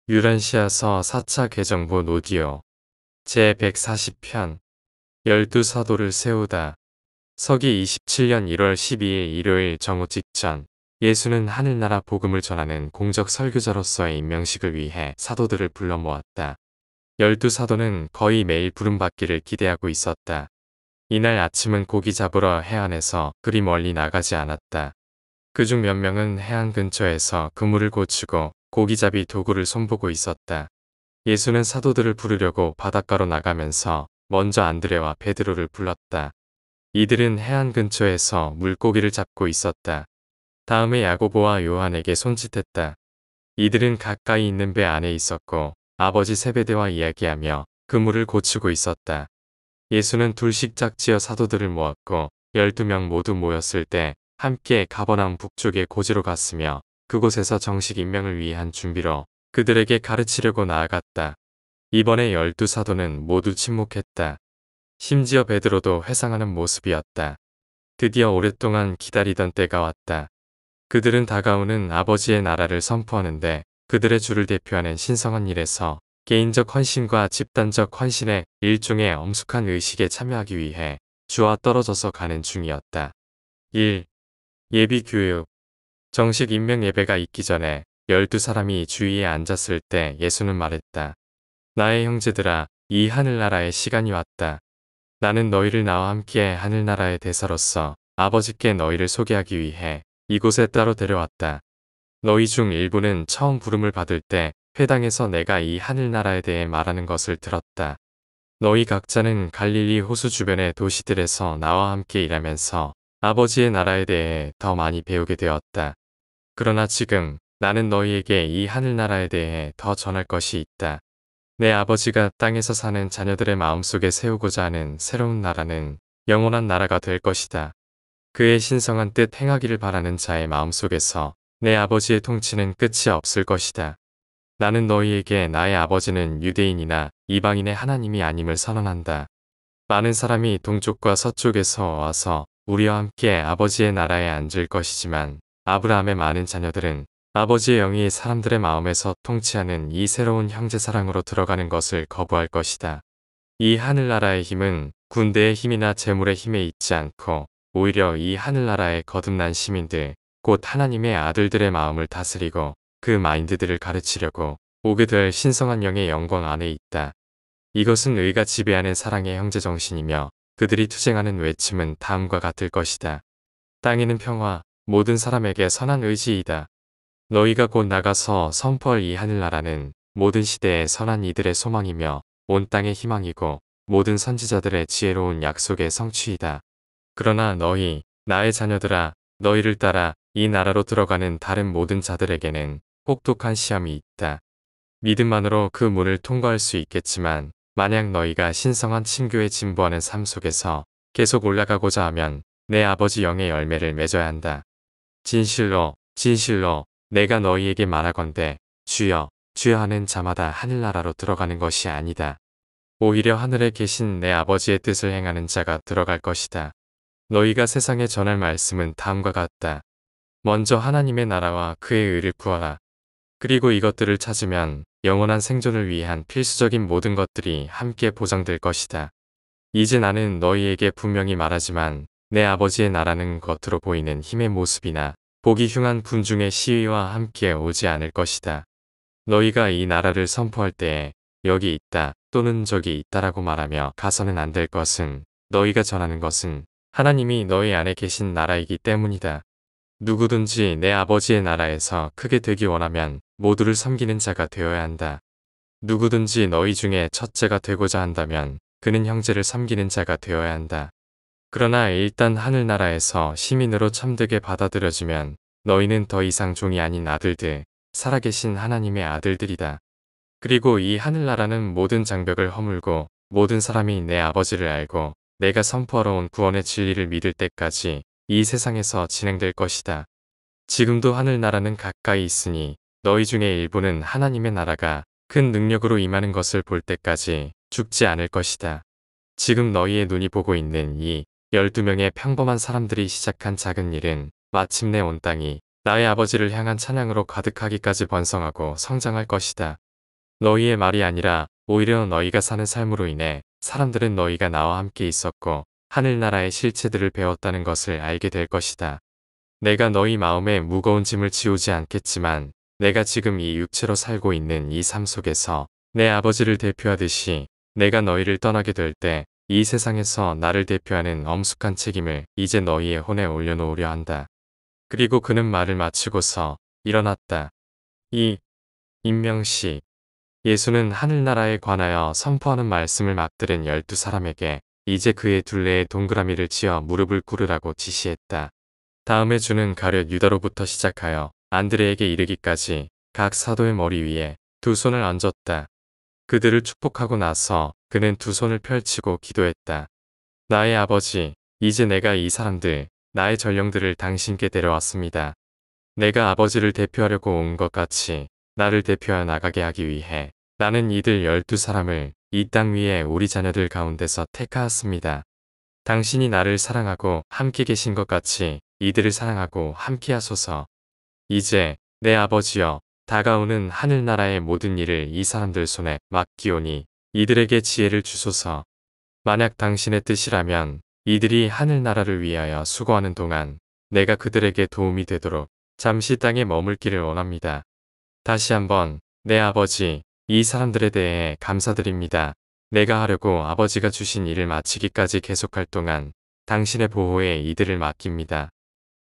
유란시아서 4차 개정본 오디오 제140편 열두 사도를 세우다. 서기 27년 1월 12일 일요일 정오 직전 예수는 하늘나라 복음을 전하는 공적 설교자로서의 임명식을 위해 사도들을 불러 모았다. 열두 사도는 거의 매일 부름받기를 기대하고 있었다. 이날 아침은 고기 잡으러 해안에서 그리 멀리 나가지 않았다. 그중 몇 명은 해안 근처에서 그물을 고치고 고기잡이 도구를 손보고 있었다. 예수는 사도들을 부르려고 바닷가로 나가면서 먼저 안드레와 베드로를 불렀다. 이들은 해안 근처에서 물고기를 잡고 있었다. 다음에 야고보와 요한에게 손짓했다. 이들은 가까이 있는 배 안에 있었고 아버지 세베대와 이야기하며 그물을 고치고 있었다. 예수는 둘씩 짝지어 사도들을 모았고 12명 모두 모였을 때 함께 가버나움 북쪽의 고지로 갔으며 그곳에서 정식 임명을 위한 준비로 그들에게 가르치려고 나아갔다. 이번에 12사도는 모두 침묵했다. 심지어 베드로도 회상하는 모습이었다. 드디어 오랫동안 기다리던 때가 왔다. 그들은 다가오는 아버지의 나라를 선포하는데 그들의 주를 대표하는 신성한 일에서 개인적 헌신과 집단적 헌신의 일종의 엄숙한 의식에 참여하기 위해 주와 떨어져서 가는 중이었다. 1. 예비교육. 정식 임명 예배가 있기 전에 12사람이 주위에 앉았을 때 예수는 말했다. 나의 형제들아, 이 하늘나라의 시간이 왔다. 나는 너희를 나와 함께 하늘나라의 대사로서 아버지께 너희를 소개하기 위해 이곳에 따로 데려왔다. 너희 중 일부는 처음 부름을 받을 때 회당에서 내가 이 하늘나라에 대해 말하는 것을 들었다. 너희 각자는 갈릴리 호수 주변의 도시들에서 나와 함께 일하면서 아버지의 나라에 대해 더 많이 배우게 되었다. 그러나 지금 나는 너희에게 이 하늘나라에 대해 더 전할 것이 있다. 내 아버지가 땅에서 사는 자녀들의 마음속에 세우고자 하는 새로운 나라는 영원한 나라가 될 것이다. 그의 신성한 뜻 행하기를 바라는 자의 마음속에서 내 아버지의 통치는 끝이 없을 것이다. 나는 너희에게 나의 아버지는 유대인이나 이방인의 하나님이 아님을 선언한다. 많은 사람이 동쪽과 서쪽에서 와서 우리와 함께 아버지의 나라에 앉을 것이지만 아브라함의 많은 자녀들은 아버지의 영이 사람들의 마음에서 통치하는 이 새로운 형제사랑으로 들어가는 것을 거부할 것이다. 이 하늘나라의 힘은 군대의 힘이나 재물의 힘에 있지 않고 오히려 이 하늘나라의 거듭난 시민들, 곧 하나님의 아들들의 마음을 다스리고 그 마인드들을 가르치려고 오게 될 신성한 영의 영광 안에 있다. 이것은 의가 지배하는 사랑의 형제정신이며 그들이 투쟁하는 외침은 다음과 같을 것이다. 땅에는 평화, 모든 사람에게 선한 의지이다. 너희가 곧 나가서 선포할 이 하늘나라는 모든 시대의 선한 이들의 소망이며 온 땅의 희망이고 모든 선지자들의 지혜로운 약속의 성취이다. 그러나 너희, 나의 자녀들아, 너희를 따라 이 나라로 들어가는 다른 모든 자들에게는 혹독한 시험이 있다. 믿음만으로 그 문을 통과할 수 있겠지만 만약 너희가 신성한 친교에 진보하는 삶 속에서 계속 올라가고자 하면 내 아버지 영의 열매를 맺어야 한다. 진실로, 진실로 내가 너희에게 말하건대 주여, 주여 하는 자마다 하늘나라로 들어가는 것이 아니다. 오히려 하늘에 계신 내 아버지의 뜻을 행하는 자가 들어갈 것이다. 너희가 세상에 전할 말씀은 다음과 같다. 먼저 하나님의 나라와 그의 의를 구하라. 그리고 이것들을 찾으면 영원한 생존을 위한 필수적인 모든 것들이 함께 보장될 것이다. 이제 나는 너희에게 분명히 말하지만 내 아버지의 나라는 겉으로 보이는 힘의 모습이나 보기 흉한 군중의 시위와 함께 오지 않을 것이다. 너희가 이 나라를 선포할 때에 여기 있다 또는 저기 있다라고 말하며 가서는 안 될 것은 너희가 전하는 것은 하나님이 너희 안에 계신 나라이기 때문이다. 누구든지 내 아버지의 나라에서 크게 되기 원하면 모두를 섬기는 자가 되어야 한다. 누구든지 너희 중에 첫째가 되고자 한다면 그는 형제를 섬기는 자가 되어야 한다. 그러나 일단 하늘나라에서 시민으로 참되게 받아들여지면 너희는 더 이상 종이 아닌 아들들, 살아계신 하나님의 아들들이다. 그리고 이 하늘나라는 모든 장벽을 허물고 모든 사람이 내 아버지를 알고 내가 선포하러 온 구원의 진리를 믿을 때까지 이 세상에서 진행될 것이다. 지금도 하늘나라는 가까이 있으니 너희 중에 일부는 하나님의 나라가 큰 능력으로 임하는 것을 볼 때까지 죽지 않을 것이다. 지금 너희의 눈이 보고 있는 이 12명의 평범한 사람들이 시작한 작은 일은 마침내 온 땅이 나의 아버지를 향한 찬양으로 가득하기까지 번성하고 성장할 것이다. 너희의 말이 아니라 오히려 너희가 사는 삶으로 인해 사람들은 너희가 나와 함께 있었고 하늘나라의 실체들을 배웠다는 것을 알게 될 것이다. 내가 너희 마음에 무거운 짐을 지우지 않겠지만 내가 지금 이 육체로 살고 있는 이 삶 속에서 내 아버지를 대표하듯이 내가 너희를 떠나게 될 때 이 세상에서 나를 대표하는 엄숙한 책임을 이제 너희의 혼에 올려놓으려 한다. 그리고 그는 말을 마치고서 일어났다. 이 임명시 예수는 하늘나라에 관하여 선포하는 말씀을 막 들은 12사람에게 이제 그의 둘레에 동그라미를 지어 무릎을 꿇으라고 지시했다. 다음에 주는 가룟 유다로부터 시작하여 안드레에게 이르기까지 각 사도의 머리 위에 두 손을 얹었다. 그들을 축복하고 나서 그는 두 손을 펼치고 기도했다. 나의 아버지, 이제 내가 이 사람들, 나의 전령들을 당신께 데려왔습니다. 내가 아버지를 대표하려고 온 것 같이 나를 대표하여 나가게 하기 위해 나는 이들 12사람을 이 땅 위에 우리 자녀들 가운데서 택하였습니다. 당신이 나를 사랑하고 함께 계신 것 같이 이들을 사랑하고 함께 하소서. 이제 내 아버지여, 다가오는 하늘나라의 모든 일을 이 사람들 손에 맡기오니 이들에게 지혜를 주소서. 만약 당신의 뜻이라면 이들이 하늘나라를 위하여 수고하는 동안 내가 그들에게 도움이 되도록 잠시 땅에 머물기를 원합니다. 다시 한번 내 아버지, 이 사람들에 대해 감사드립니다. 내가 하려고 아버지가 주신 일을 마치기까지 계속할 동안 당신의 보호에 이들을 맡깁니다.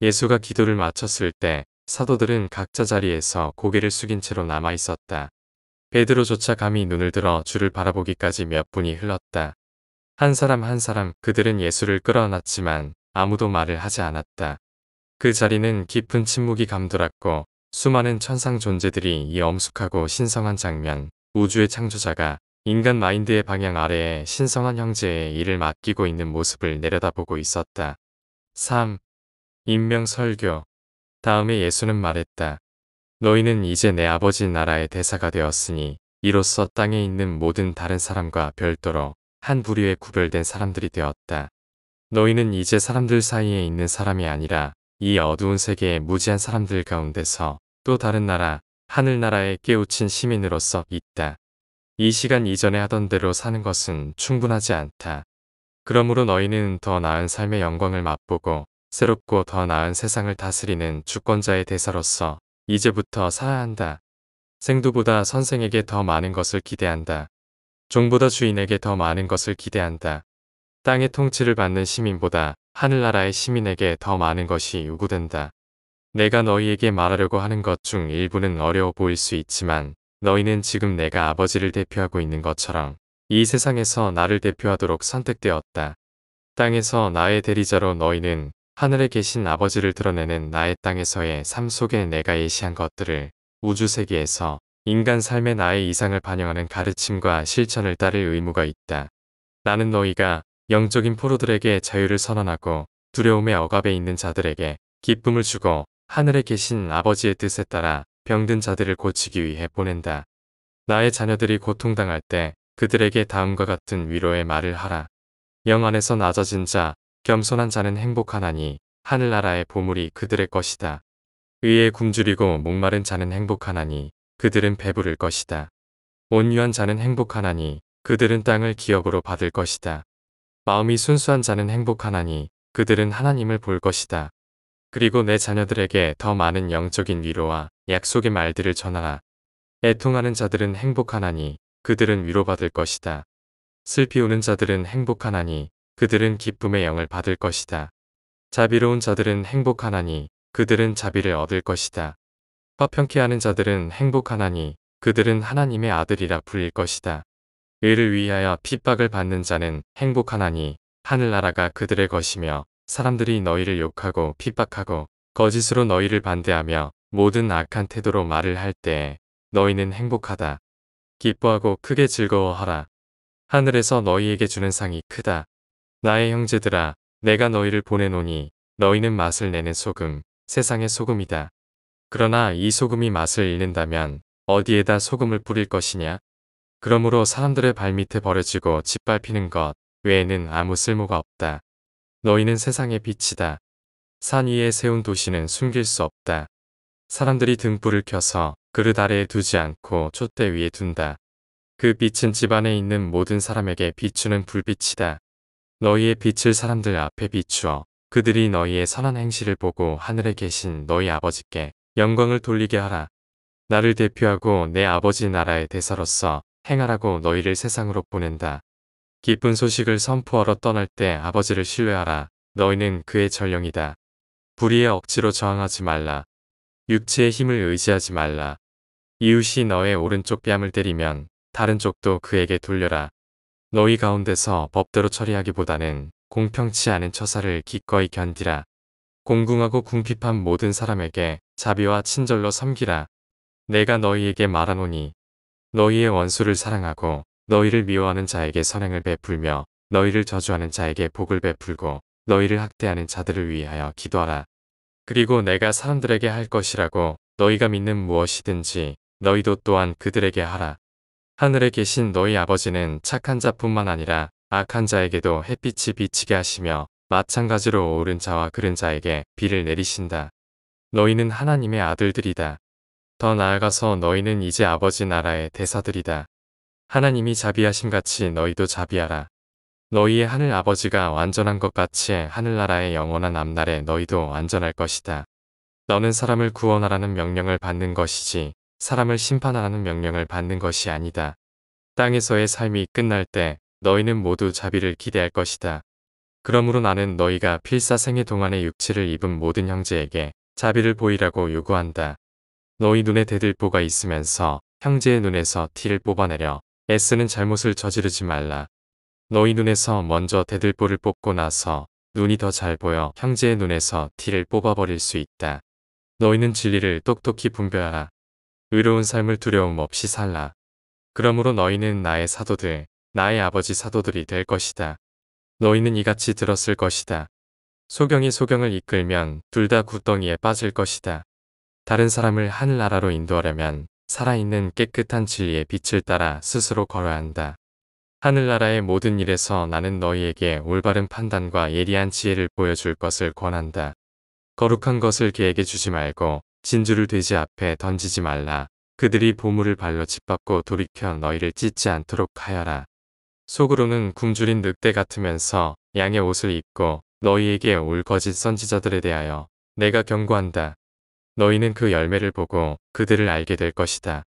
예수가 기도를 마쳤을 때 사도들은 각자 자리에서 고개를 숙인 채로 남아 있었다. 베드로조차 감히 눈을 들어 주를 바라보기까지 몇 분이 흘렀다. 한 사람 한 사람 그들은 예수를 끌어안았지만 아무도 말을 하지 않았다. 그 자리는 깊은 침묵이 감돌았고 수많은 천상 존재들이 이 엄숙하고 신성한 장면, 우주의 창조자가 인간 마인드의 방향 아래에 신성한 형제의 일을 맡기고 있는 모습을 내려다보고 있었다. 3. 임명설교. 다음에 예수는 말했다. 너희는 이제 내 아버지 나라의 대사가 되었으니 이로써 땅에 있는 모든 다른 사람과 별도로 한 부류에 구별된 사람들이 되었다. 너희는 이제 사람들 사이에 있는 사람이 아니라 이 어두운 세계의 무지한 사람들 가운데서 또 다른 나라, 하늘나라에 깨우친 시민으로서 있다. 이 시간 이전에 하던 대로 사는 것은 충분하지 않다. 그러므로 너희는 더 나은 삶의 영광을 맛보고 새롭고 더 나은 세상을 다스리는 주권자의 대사로서 이제부터 살아야 한다. 생두보다 선생에게 더 많은 것을 기대한다. 종보다 주인에게 더 많은 것을 기대한다. 땅의 통치를 받는 시민보다 하늘나라의 시민에게 더 많은 것이 요구된다. 내가 너희에게 말하려고 하는 것 중 일부는 어려워 보일 수 있지만 너희는 지금 내가 아버지를 대표하고 있는 것처럼 이 세상에서 나를 대표하도록 선택되었다. 땅에서 나의 대리자로 너희는 하늘에 계신 아버지를 드러내는 나의 땅에서의 삶 속에 내가 예시한 것들을 우주세계에서 인간 삶의 나의 이상을 반영하는 가르침과 실천을 따를 의무가 있다. 나는 너희가 영적인 포로들에게 자유를 선언하고 두려움의 억압에 있는 자들에게 기쁨을 주고 하늘에 계신 아버지의 뜻에 따라 병든 자들을 고치기 위해 보낸다. 나의 자녀들이 고통당할 때 그들에게 다음과 같은 위로의 말을 하라. 영 안에서 낮아진 자, 겸손한 자는 행복하나니 하늘나라의 보물이 그들의 것이다. 의에 굶주리고 목마른 자는 행복하나니 그들은 배부를 것이다. 온유한 자는 행복하나니 그들은 땅을 기업으로 받을 것이다. 마음이 순수한 자는 행복하나니 그들은 하나님을 볼 것이다. 그리고 내 자녀들에게 더 많은 영적인 위로와 약속의 말들을 전하라. 애통하는 자들은 행복하나니 그들은 위로받을 것이다. 슬피 우는 자들은 행복하나니 그들은 기쁨의 영을 받을 것이다. 자비로운 자들은 행복하나니 그들은 자비를 얻을 것이다. 화평케 하는 자들은 행복하나니 그들은 하나님의 아들이라 불릴 것이다. 의를 위하여 핍박을 받는 자는 행복하나니 하늘나라가 그들의 것이며 사람들이 너희를 욕하고 핍박하고 거짓으로 너희를 반대하며 모든 악한 태도로 말을 할 때에 너희는 행복하다. 기뻐하고 크게 즐거워하라. 하늘에서 너희에게 주는 상이 크다. 나의 형제들아, 내가 너희를 보내노니 너희는 맛을 내는 소금, 세상의 소금이다. 그러나 이 소금이 맛을 잃는다면 어디에다 소금을 뿌릴 것이냐? 그러므로 사람들의 발밑에 버려지고 짓밟히는 것 외에는 아무 쓸모가 없다. 너희는 세상의 빛이다. 산 위에 세운 도시는 숨길 수 없다. 사람들이 등불을 켜서 그릇 아래에 두지 않고 촛대 위에 둔다. 그 빛은 집 안에 있는 모든 사람에게 비추는 불빛이다. 너희의 빛을 사람들 앞에 비추어 그들이 너희의 선한 행실을 보고 하늘에 계신 너희 아버지께 영광을 돌리게 하라. 나를 대표하고 내 아버지 나라의 대사로서 행하라고 너희를 세상으로 보낸다. 기쁜 소식을 선포하러 떠날 때 아버지를 신뢰하라. 너희는 그의 전령이다. 불의에 억지로 저항하지 말라. 육체의 힘을 의지하지 말라. 이웃이 너의 오른쪽 뺨을 때리면 다른 쪽도 그에게 돌려라. 너희 가운데서 법대로 처리하기보다는 공평치 않은 처사를 기꺼이 견디라. 공궁하고 궁핍한 모든 사람에게 자비와 친절로 섬기라. 내가 너희에게 말하노니 너희의 원수를 사랑하고 너희를 미워하는 자에게 선행을 베풀며 너희를 저주하는 자에게 복을 베풀고 너희를 학대하는 자들을 위하여 기도하라. 그리고 내가 사람들에게 할 것이라고 너희가 믿는 무엇이든지 너희도 또한 그들에게 하라. 하늘에 계신 너희 아버지는 착한 자뿐만 아니라 악한 자에게도 햇빛이 비치게 하시며 마찬가지로 옳은 자와 그른 자에게 비를 내리신다. 너희는 하나님의 아들들이다. 더 나아가서 너희는 이제 아버지 나라의 대사들이다. 하나님이 자비하심같이 너희도 자비하라. 너희의 하늘 아버지가 완전한 것 같이 하늘나라의 영원한 앞날에 너희도 완전할 것이다. 너는 사람을 구원하라는 명령을 받는 것이지 사람을 심판하라는 명령을 받는 것이 아니다. 땅에서의 삶이 끝날 때 너희는 모두 자비를 기대할 것이다. 그러므로 나는 너희가 필사생애 동안의 육체를 입은 모든 형제에게 자비를 보이라고 요구한다. 너희 눈에 대들보가 있으면서 형제의 눈에서 티를 뽑아내려 애쓰는 잘못을 저지르지 말라. 너희 눈에서 먼저 대들보를 뽑고 나서 눈이 더 잘 보여 형제의 눈에서 티를 뽑아버릴 수 있다. 너희는 진리를 똑똑히 분별하라. 의로운 삶을 두려움 없이 살라. 그러므로 너희는 나의 사도들, 나의 아버지 사도들이 될 것이다. 너희는 이같이 들었을 것이다. 소경이 소경을 이끌면 둘 다 구덩이에 빠질 것이다. 다른 사람을 하늘나라로 인도하려면 살아있는 깨끗한 진리의 빛을 따라 스스로 걸어야 한다. 하늘나라의 모든 일에서 나는 너희에게 올바른 판단과 예리한 지혜를 보여줄 것을 권한다. 거룩한 것을 그에게 주지 말고 진주를 돼지 앞에 던지지 말라. 그들이 보물을 발로 짓밟고 돌이켜 너희를 찢지 않도록 하여라. 속으로는 굶주린 늑대 같으면서 양의 옷을 입고 너희에게 올 거짓 선지자들에 대하여 내가 경고한다. 너희는 그 열매를 보고 그들을 알게 될 것이다.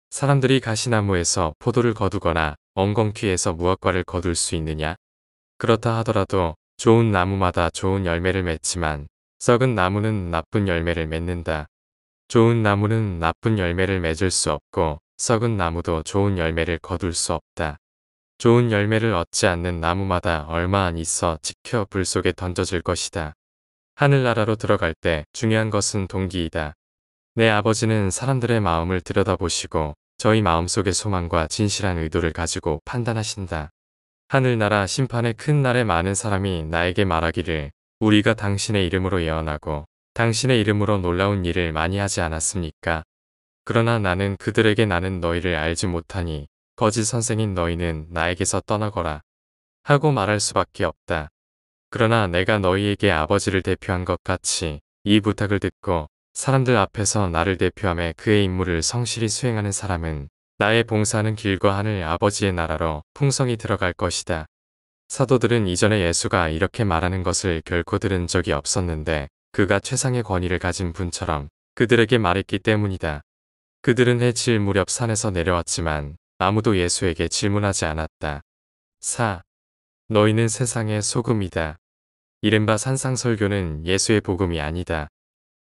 사람들이 가시나무에서 포도를 거두거나 엉겅퀴에서 무화과를 거둘 수 있느냐? 그렇다 하더라도 좋은 나무마다 좋은 열매를 맺지만 썩은 나무는 나쁜 열매를 맺는다. 좋은 나무는 나쁜 열매를 맺을 수 없고 썩은 나무도 좋은 열매를 거둘 수 없다. 좋은 열매를 얻지 않는 나무마다 얼마 안 있어 지켜 불 속에 던져질 것이다. 하늘나라로 들어갈 때 중요한 것은 동기이다. 내 아버지는 사람들의 마음을 들여다보시고 저희 마음속의 소망과 진실한 의도를 가지고 판단하신다. 하늘나라 심판의 큰 날에 많은 사람이 나에게 말하기를 우리가 당신의 이름으로 예언하고 당신의 이름으로 놀라운 일을 많이 하지 않았습니까? 그러나 나는 그들에게 나는 너희를 알지 못하니 거짓 선생인 너희는 나에게서 떠나거라 하고 말할 수밖에 없다. 그러나 내가 너희에게 아버지를 대표한 것 같이 이 부탁을 듣고 사람들 앞에서 나를 대표하며 그의 임무를 성실히 수행하는 사람은 나의 봉사하는 길과 하늘 아버지의 나라로 풍성히 들어갈 것이다. 사도들은 이전에 예수가 이렇게 말하는 것을 결코 들은 적이 없었는데 그가 최상의 권위를 가진 분처럼 그들에게 말했기 때문이다. 그들은 해질 무렵 산에서 내려왔지만 아무도 예수에게 질문하지 않았다. 4. 너희는 세상의 소금이다. 이른바 산상설교는 예수의 복음이 아니다.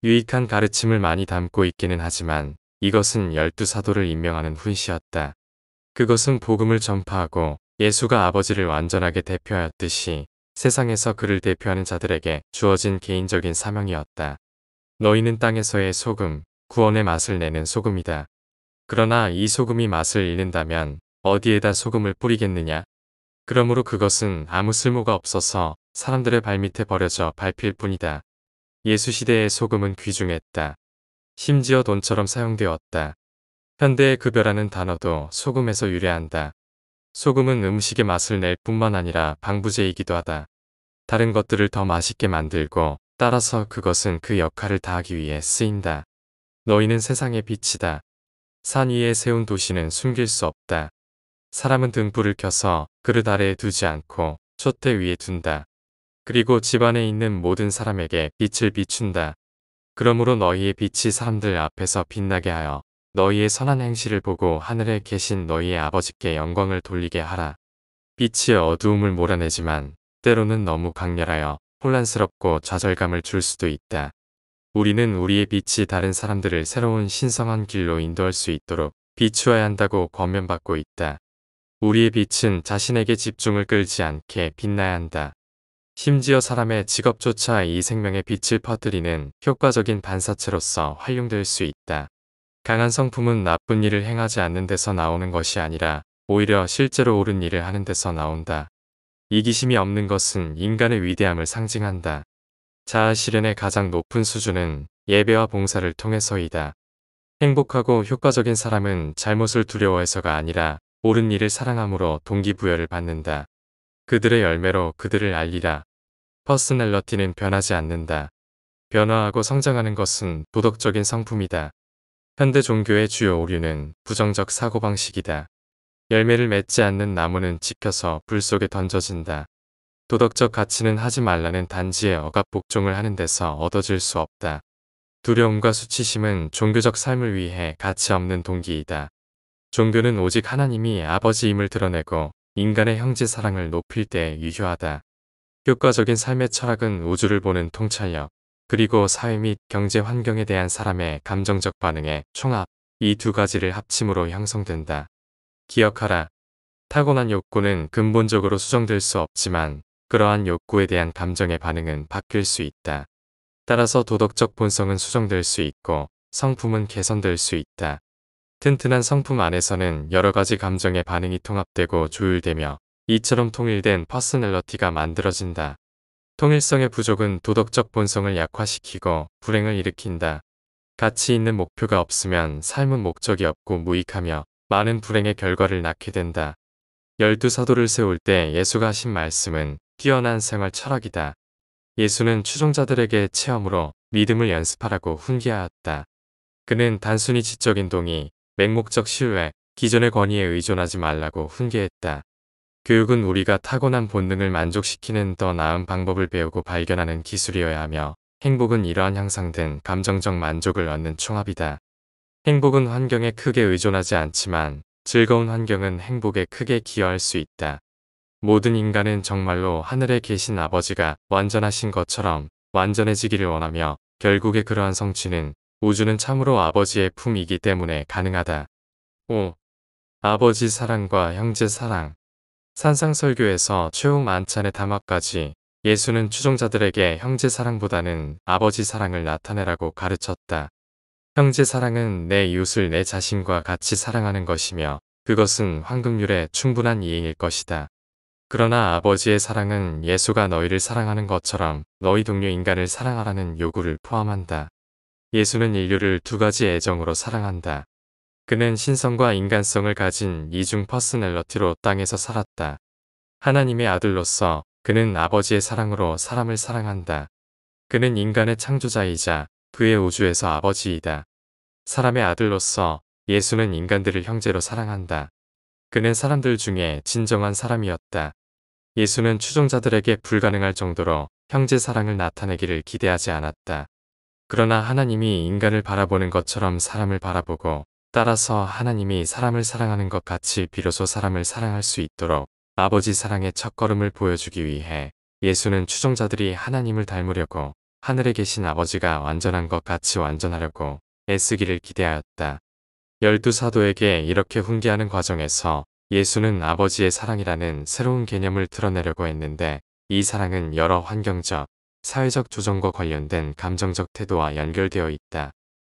유익한 가르침을 많이 담고 있기는 하지만 이것은 12사도를 임명하는 훈시였다. 그것은 복음을 전파하고 예수가 아버지를 완전하게 대표하였듯이 세상에서 그를 대표하는 자들에게 주어진 개인적인 사명이었다. 너희는 땅에서의 소금, 구원의 맛을 내는 소금이다. 그러나 이 소금이 맛을 잃는다면 어디에다 소금을 뿌리겠느냐? 그러므로 그것은 아무 쓸모가 없어서 사람들의 발밑에 버려져 밟힐 뿐이다. 예수 시대의 소금은 귀중했다. 심지어 돈처럼 사용되었다. 현대의 급여라는 단어도 소금에서 유래한다. 소금은 음식의 맛을 낼 뿐만 아니라 방부제이기도 하다. 다른 것들을 더 맛있게 만들고 따라서 그것은 그 역할을 다하기 위해 쓰인다. 너희는 세상의 빛이다. 산 위에 세운 도시는 숨길 수 없다. 사람은 등불을 켜서 그릇 아래에 두지 않고 촛대 위에 둔다. 그리고 집안에 있는 모든 사람에게 빛을 비춘다. 그러므로 너희의 빛이 사람들 앞에서 빛나게 하여 너희의 선한 행실을 보고 하늘에 계신 너희의 아버지께 영광을 돌리게 하라. 빛이 어두움을 몰아내지만 때로는 너무 강렬하여 혼란스럽고 좌절감을 줄 수도 있다. 우리는 우리의 빛이 다른 사람들을 새로운 신성한 길로 인도할 수 있도록 비추어야 한다고 권면받고 있다. 우리의 빛은 자신에게 집중을 끌지 않게 빛나야 한다. 심지어 사람의 직업조차 이 생명의 빛을 퍼뜨리는 효과적인 반사체로서 활용될 수 있다. 강한 성품은 나쁜 일을 행하지 않는 데서 나오는 것이 아니라 오히려 실제로 옳은 일을 하는 데서 나온다. 이기심이 없는 것은 인간의 위대함을 상징한다. 자아 실현의 가장 높은 수준은 예배와 봉사를 통해서이다. 행복하고 효과적인 사람은 잘못을 두려워해서가 아니라 옳은 일을 사랑함으로 동기부여를 받는다. 그들의 열매로 그들을 알리라. 퍼스널러티는 변하지 않는다. 변화하고 성장하는 것은 도덕적인 성품이다. 현대 종교의 주요 오류는 부정적 사고방식이다. 열매를 맺지 않는 나무는 지켜서 불 속에 던져진다. 도덕적 가치는 하지 말라는 단지의 억압복종을 하는 데서 얻어질 수 없다. 두려움과 수치심은 종교적 삶을 위해 가치 없는 동기이다. 종교는 오직 하나님이 아버지임을 드러내고 인간의 형제 사랑을 높일 때 유효하다. 효과적인 삶의 철학은 우주를 보는 통찰력, 그리고 사회 및 경제 환경에 대한 사람의 감정적 반응의 총합, 이 두 가지를 합침으로 형성된다. 기억하라. 타고난 욕구는 근본적으로 수정될 수 없지만 그러한 욕구에 대한 감정의 반응은 바뀔 수 있다. 따라서 도덕적 본성은 수정될 수 있고 성품은 개선될 수 있다. 튼튼한 성품 안에서는 여러 가지 감정의 반응이 통합되고 조율되며 이처럼 통일된 퍼스널러티가 만들어진다. 통일성의 부족은 도덕적 본성을 약화시키고 불행을 일으킨다. 가치 있는 목표가 없으면 삶은 목적이 없고 무익하며 많은 불행의 결과를 낳게 된다. 12사도를 세울 때 예수가 하신 말씀은 뛰어난 생활 철학이다. 예수는 추종자들에게 체험으로 믿음을 연습하라고 훈계하였다. 그는 단순히 지적인 동의, 맹목적 신뢰, 기존의 권위에 의존하지 말라고 훈계했다. 교육은 우리가 타고난 본능을 만족시키는 더 나은 방법을 배우고 발견하는 기술이어야 하며 행복은 이러한 향상된 감정적 만족을 얻는 총합이다. 행복은 환경에 크게 의존하지 않지만 즐거운 환경은 행복에 크게 기여할 수 있다. 모든 인간은 정말로 하늘에 계신 아버지가 완전하신 것처럼 완전해지기를 원하며 결국에 그러한 성취는 우주는 참으로 아버지의 품이기 때문에 가능하다. 5. 아버지 사랑과 형제 사랑. 산상설교에서 최후 만찬의 담화까지 예수는 추종자들에게 형제 사랑보다는 아버지 사랑을 나타내라고 가르쳤다. 형제 사랑은 내 이웃을 내 자신과 같이 사랑하는 것이며 그것은 황금률의 충분한 이행일 것이다. 그러나 아버지의 사랑은 예수가 너희를 사랑하는 것처럼 너희 동료 인간을 사랑하라는 요구를 포함한다. 예수는 인류를 두 가지 애정으로 사랑한다. 그는 신성과 인간성을 가진 이중 퍼스널러티로 땅에서 살았다. 하나님의 아들로서 그는 아버지의 사랑으로 사람을 사랑한다. 그는 인간의 창조자이자 그의 우주에서 아버지이다. 사람의 아들로서 예수는 인간들을 형제로 사랑한다. 그는 사람들 중에 진정한 사람이었다. 예수는 추종자들에게 불가능할 정도로 형제 사랑을 나타내기를 기대하지 않았다. 그러나 하나님이 인간을 바라보는 것처럼 사람을 바라보고 따라서 하나님이 사람을 사랑하는 것 같이 비로소 사람을 사랑할 수 있도록 아버지 사랑의 첫걸음을 보여주기 위해 예수는 추종자들이 하나님을 닮으려고 하늘에 계신 아버지가 완전한 것 같이 완전하려고 애쓰기를 기대하였다. 12사도에게 이렇게 훈계하는 과정에서 예수는 아버지의 사랑이라는 새로운 개념을 드러내려고 했는데 이 사랑은 여러 환경적, 사회적 조정과 관련된 감정적 태도와 연결되어 있다.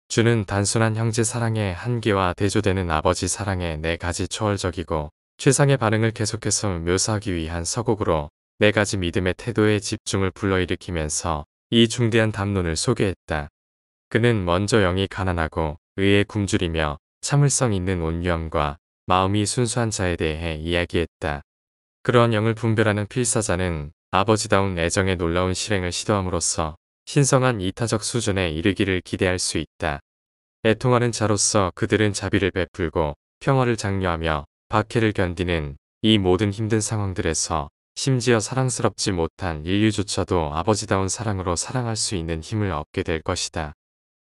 주는 단순한 형제 사랑의 한계와 대조되는 아버지 사랑의 네 가지 초월적이고 최상의 반응을 계속해서 묘사하기 위한 서곡으로 네 가지 믿음의 태도의 집중을 불러일으키면서 이 중대한 담론을 소개했다. 그는 먼저 영이 가난하고 의에 굶주리며 참을성 있는 온유함과 마음이 순수한 자에 대해 이야기했다. 그러한 영을 분별하는 필사자는 아버지다운 애정의 놀라운 실행을 시도함으로써 신성한 이타적 수준에 이르기를 기대할 수 있다. 애통하는 자로서 그들은 자비를 베풀고 평화를 장려하며 박해를 견디는 이 모든 힘든 상황들에서 심지어 사랑스럽지 못한 인류조차도 아버지다운 사랑으로 사랑할 수 있는 힘을 얻게 될 것이다.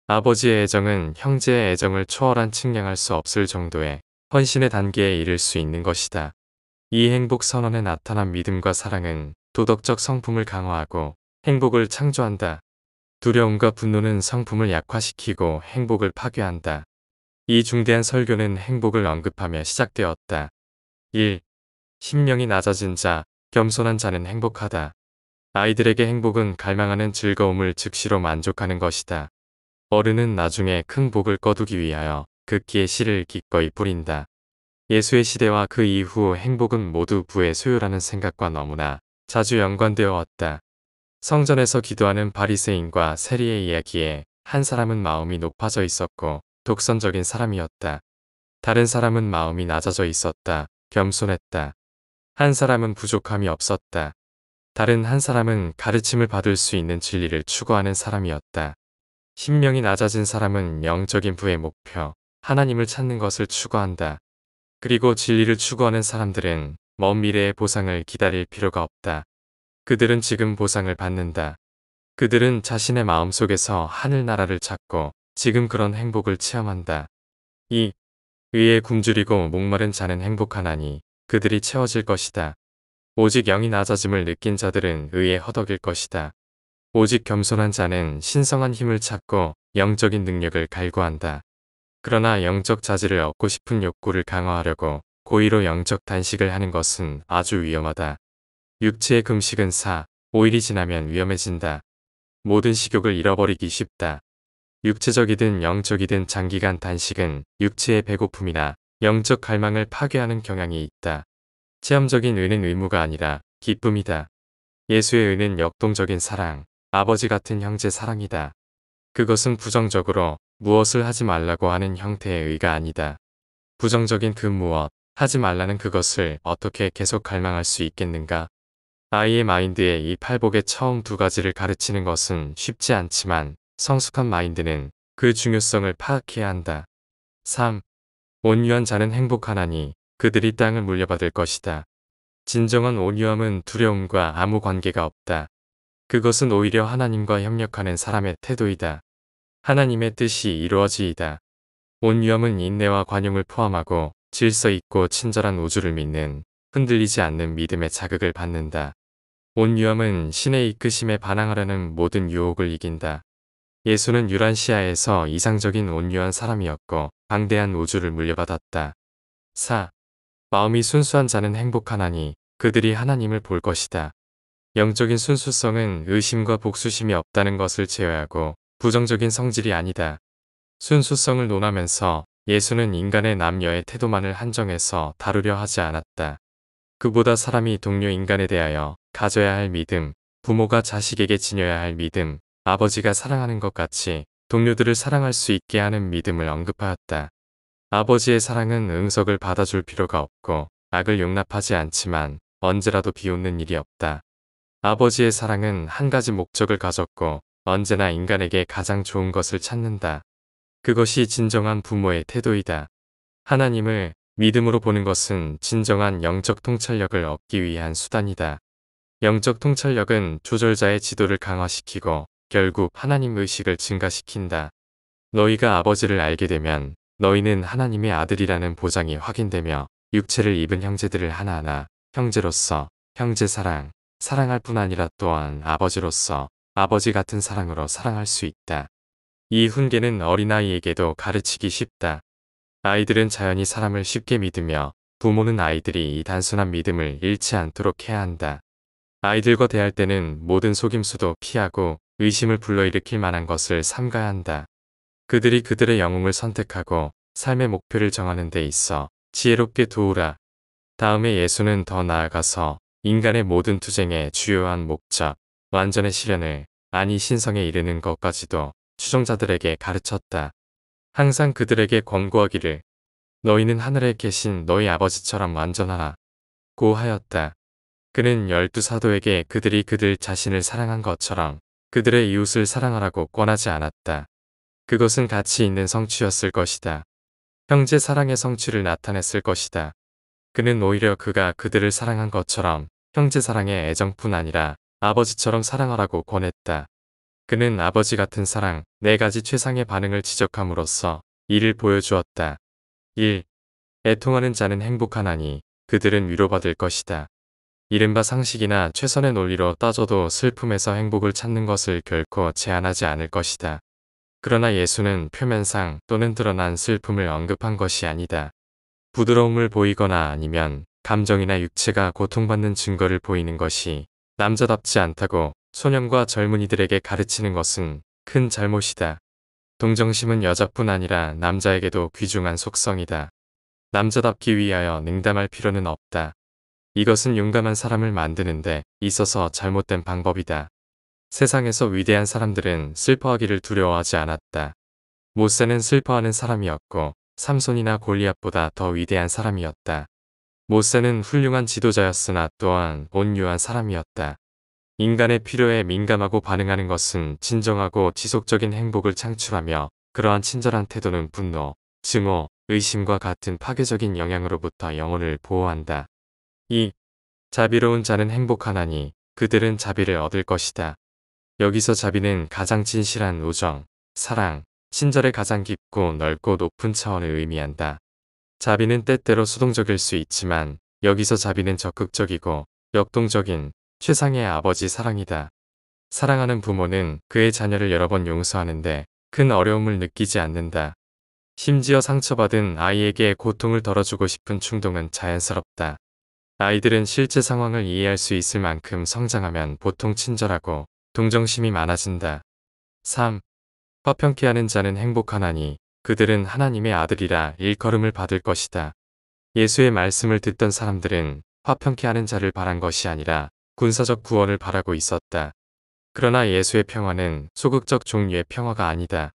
아버지의 애정은 형제의 애정을 초월한 측량할 수 없을 정도의 헌신의 단계에 이를 수 있는 것이다. 이 행복 선언에 나타난 믿음과 사랑은 도덕적 성품을 강화하고 행복을 창조한다. 두려움과 분노는 성품을 약화시키고 행복을 파괴한다. 이 중대한 설교는 행복을 언급하며 시작되었다. 1. 심령이 낮아진 자, 겸손한 자는 행복하다. 아이들에게 행복은 갈망하는 즐거움을 즉시로 만족하는 것이다. 어른은 나중에 큰 복을 거두기 위하여 극기의 씨를 기꺼이 뿌린다. 예수의 시대와 그 이후 행복은 모두 부의 소유라는 생각과 너무나 자주 연관되어 왔다. 성전에서 기도하는 바리새인과 세리의 이야기에 한 사람은 마음이 높아져 있었고 독선적인 사람이었다. 다른 사람은 마음이 낮아져 있었다. 겸손했다. 한 사람은 부족함이 없었다. 다른 한 사람은 가르침을 받을 수 있는 진리를 추구하는 사람이었다. 심령이 낮아진 사람은 영적인 부의 목표, 하나님을 찾는 것을 추구한다. 그리고 진리를 추구하는 사람들은 먼 미래의 보상을 기다릴 필요가 없다. 그들은 지금 보상을 받는다. 그들은 자신의 마음속에서 하늘나라를 찾고 지금 그런 행복을 체험한다. 2. 의에 굶주리고 목마른 자는 행복하나니 그들이 채워질 것이다. 오직 영이 낮아짐을 느낀 자들은 의에 허덕일 것이다. 오직 겸손한 자는 신성한 힘을 찾고 영적인 능력을 갈구한다. 그러나 영적 자질을 얻고 싶은 욕구를 강화하려고 고의로 영적 단식을 하는 것은 아주 위험하다. 육체의 금식은 4, 5일이 지나면 위험해진다. 모든 식욕을 잃어버리기 쉽다. 육체적이든 영적이든 장기간 단식은 육체의 배고픔이나 영적 갈망을 파괴하는 경향이 있다. 체험적인 의는 의무가 아니라 기쁨이다. 예수의 의는 역동적인 사랑, 아버지 같은 형제 사랑이다. 그것은 부정적으로 무엇을 하지 말라고 하는 형태의 의가 아니다. 부정적인 그 무엇, 하지 말라는 그것을 어떻게 계속 갈망할 수 있겠는가? 아이의 마인드에 이 팔복의 처음 두 가지를 가르치는 것은 쉽지 않지만 성숙한 마인드는 그 중요성을 파악해야 한다. 3. 온유한 자는 행복하나니 그들이 땅을 물려받을 것이다. 진정한 온유함은 두려움과 아무 관계가 없다. 그것은 오히려 하나님과 협력하는 사람의 태도이다. 하나님의 뜻이 이루어지이다. 온유함은 인내와 관용을 포함하고 질서 있고 친절한 우주를 믿는 흔들리지 않는 믿음의 자극을 받는다. 온유함은 신의 이끄심에 반항하려는 모든 유혹을 이긴다. 예수는 유란시아에서 이상적인 온유한 사람이었고 방대한 우주를 물려받았다. 4. 마음이 순수한 자는 행복하나니 그들이 하나님을 볼 것이다. 영적인 순수성은 의심과 복수심이 없다는 것을 제외하고 부정적인 성질이 아니다. 순수성을 논하면서 예수는 인간의 남녀의 태도만을 한정해서 다루려 하지 않았다. 그보다 사람이 동료 인간에 대하여 가져야 할 믿음, 부모가 자식에게 지녀야 할 믿음, 아버지가 사랑하는 것 같이 동료들을 사랑할 수 있게 하는 믿음을 언급하였다. 아버지의 사랑은 응석을 받아줄 필요가 없고 악을 용납하지 않지만 언제라도 비웃는 일이 없다. 아버지의 사랑은 한 가지 목적을 가졌고 언제나 인간에게 가장 좋은 것을 찾는다. 그것이 진정한 부모의 태도이다. 하나님을 믿음으로 보는 것은 진정한 영적 통찰력을 얻기 위한 수단이다. 영적 통찰력은 조절자의 지도를 강화시키고 결국 하나님 의식을 증가시킨다. 너희가 아버지를 알게 되면 너희는 하나님의 아들이라는 보장이 확인되며 육체를 입은 형제들을 하나하나 형제로서 형제 사랑, 사랑할 뿐 아니라 또한 아버지로서 아버지 같은 사랑으로 사랑할 수 있다. 이 훈계는 어린아이에게도 가르치기 쉽다. 아이들은 자연히 사람을 쉽게 믿으며 부모는 아이들이 이 단순한 믿음을 잃지 않도록 해야 한다. 아이들과 대할 때는 모든 속임수도 피하고 의심을 불러일으킬 만한 것을 삼가야 한다. 그들이 그들의 영웅을 선택하고 삶의 목표를 정하는 데 있어 지혜롭게 도우라. 다음에 예수는 더 나아가서 인간의 모든 투쟁의 주요한 목적, 완전의 실현을 아니 신성에 이르는 것까지도 추종자들에게 가르쳤다. 항상 그들에게 권고하기를 너희는 하늘에 계신 너희 아버지처럼 완전하라 고 하였다. 그는 12사도에게 그들이 그들 자신을 사랑한 것처럼 그들의 이웃을 사랑하라고 권하지 않았다. 그것은 가치 있는 성취였을 것이다. 형제 사랑의 성취를 나타냈을 것이다. 그는 오히려 그가 그들을 사랑한 것처럼 형제 사랑의 애정뿐 아니라 아버지처럼 사랑하라고 권했다. 그는 아버지 같은 사랑 4가지 최상의 반응을 지적함으로써 이를 보여주었다. 1. 애통하는 자는 행복하나니 그들은 위로받을 것이다. 이른바 상식이나 최선의 논리로 따져도 슬픔에서 행복을 찾는 것을 결코 제한하지 않을 것이다. 그러나 예수는 표면상 또는 드러난 슬픔을 언급한 것이 아니다. 부드러움을 보이거나 아니면 감정이나 육체가 고통받는 증거를 보이는 것이 남자답지 않다고 소년과 젊은이들에게 가르치는 것은 큰 잘못이다. 동정심은 여자뿐 아니라 남자에게도 귀중한 속성이다. 남자답기 위하여 냉담할 필요는 없다. 이것은 용감한 사람을 만드는데 있어서 잘못된 방법이다. 세상에서 위대한 사람들은 슬퍼하기를 두려워하지 않았다. 모세는 슬퍼하는 사람이었고 삼손이나 골리앗보다 더 위대한 사람이었다. 모세는 훌륭한 지도자였으나 또한 온유한 사람이었다. 인간의 필요에 민감하고 반응하는 것은 진정하고 지속적인 행복을 창출하며 그러한 친절한 태도는 분노, 증오, 의심과 같은 파괴적인 영향으로부터 영혼을 보호한다. 2. 자비로운 자는 행복하나니 그들은 자비를 얻을 것이다. 여기서 자비는 가장 진실한 우정, 사랑, 친절의 가장 깊고 넓고 높은 차원을 의미한다. 자비는 때때로 수동적일 수 있지만 여기서 자비는 적극적이고 역동적인 최상의 아버지 사랑이다. 사랑하는 부모는 그의 자녀를 여러 번 용서하는데 큰 어려움을 느끼지 않는다. 심지어 상처받은 아이에게 고통을 덜어주고 싶은 충동은 자연스럽다. 아이들은 실제 상황을 이해할 수 있을 만큼 성장하면 보통 친절하고 동정심이 많아진다. 3. 화평케 하는 자는 행복하나니 그들은 하나님의 아들이라 일컬음을 받을 것이다. 예수의 말씀을 듣던 사람들은 화평케 하는 자를 바란 것이 아니라 군사적 구원을 바라고 있었다. 그러나 예수의 평화는 소극적 종류의 평화가 아니다.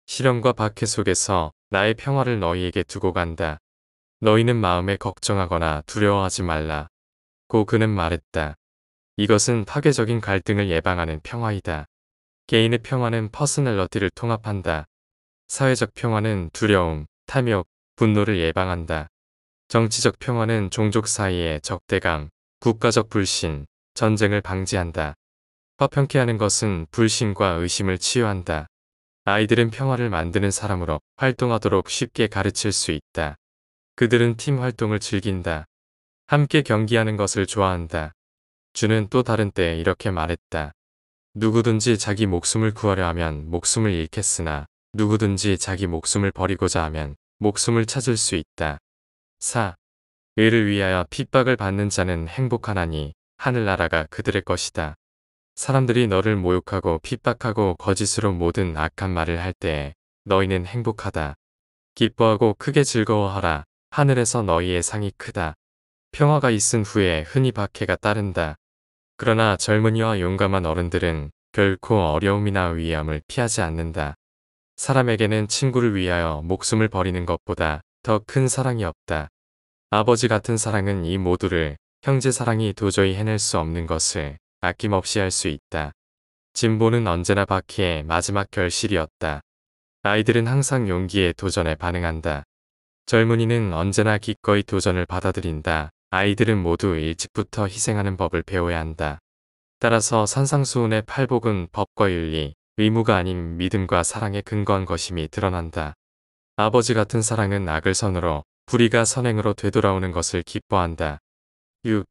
시련과 박해 속에서 나의 평화를 너희에게 두고 간다. 너희는 마음에 걱정하거나 두려워하지 말라. 고 그는 말했다. 이것은 파괴적인 갈등을 예방하는 평화이다. 개인의 평화는 퍼스널러티를 통합한다. 사회적 평화는 두려움, 탐욕, 분노를 예방한다. 정치적 평화는 종족 사이의 적대감, 국가적 불신, 전쟁을 방지한다. 화평케 하는 것은 불신과 의심을 치유한다. 아이들은 평화를 만드는 사람으로 활동하도록 쉽게 가르칠 수 있다. 그들은 팀 활동을 즐긴다. 함께 경기하는 것을 좋아한다. 주는 또 다른 때에 이렇게 말했다. 누구든지 자기 목숨을 구하려 하면 목숨을 잃겠으나 누구든지 자기 목숨을 버리고자 하면 목숨을 찾을 수 있다. 4. 의를 위하여 핍박을 받는 자는 행복하나니 하늘나라가 그들의 것이다. 사람들이 너를 모욕하고 핍박하고 거짓으로 모든 악한 말을 할 때에 너희는 행복하다. 기뻐하고 크게 즐거워하라. 하늘에서 너희의 상이 크다. 평화가 있은 후에 흔히 박해가 따른다. 그러나 젊은이와 용감한 어른들은 결코 어려움이나 위험을 피하지 않는다. 사람에게는 친구를 위하여 목숨을 버리는 것보다 더 큰 사랑이 없다. 아버지 같은 사랑은 이 모두를 형제 사랑이 도저히 해낼 수 없는 것을 아낌없이 할 수 있다. 진보는 언제나 박해의 마지막 결실이었다. 아이들은 항상 용기에 도전에 반응한다. 젊은이는 언제나 기꺼이 도전을 받아들인다. 아이들은 모두 일찍부터 희생하는 법을 배워야 한다. 따라서 산상수훈의 팔복은 법과 윤리, 의무가 아닌 믿음과 사랑에 근거한 것임이 드러난다. 아버지 같은 사랑은 악을 선으로, 불의가 선행으로 되돌아오는 것을 기뻐한다. 6.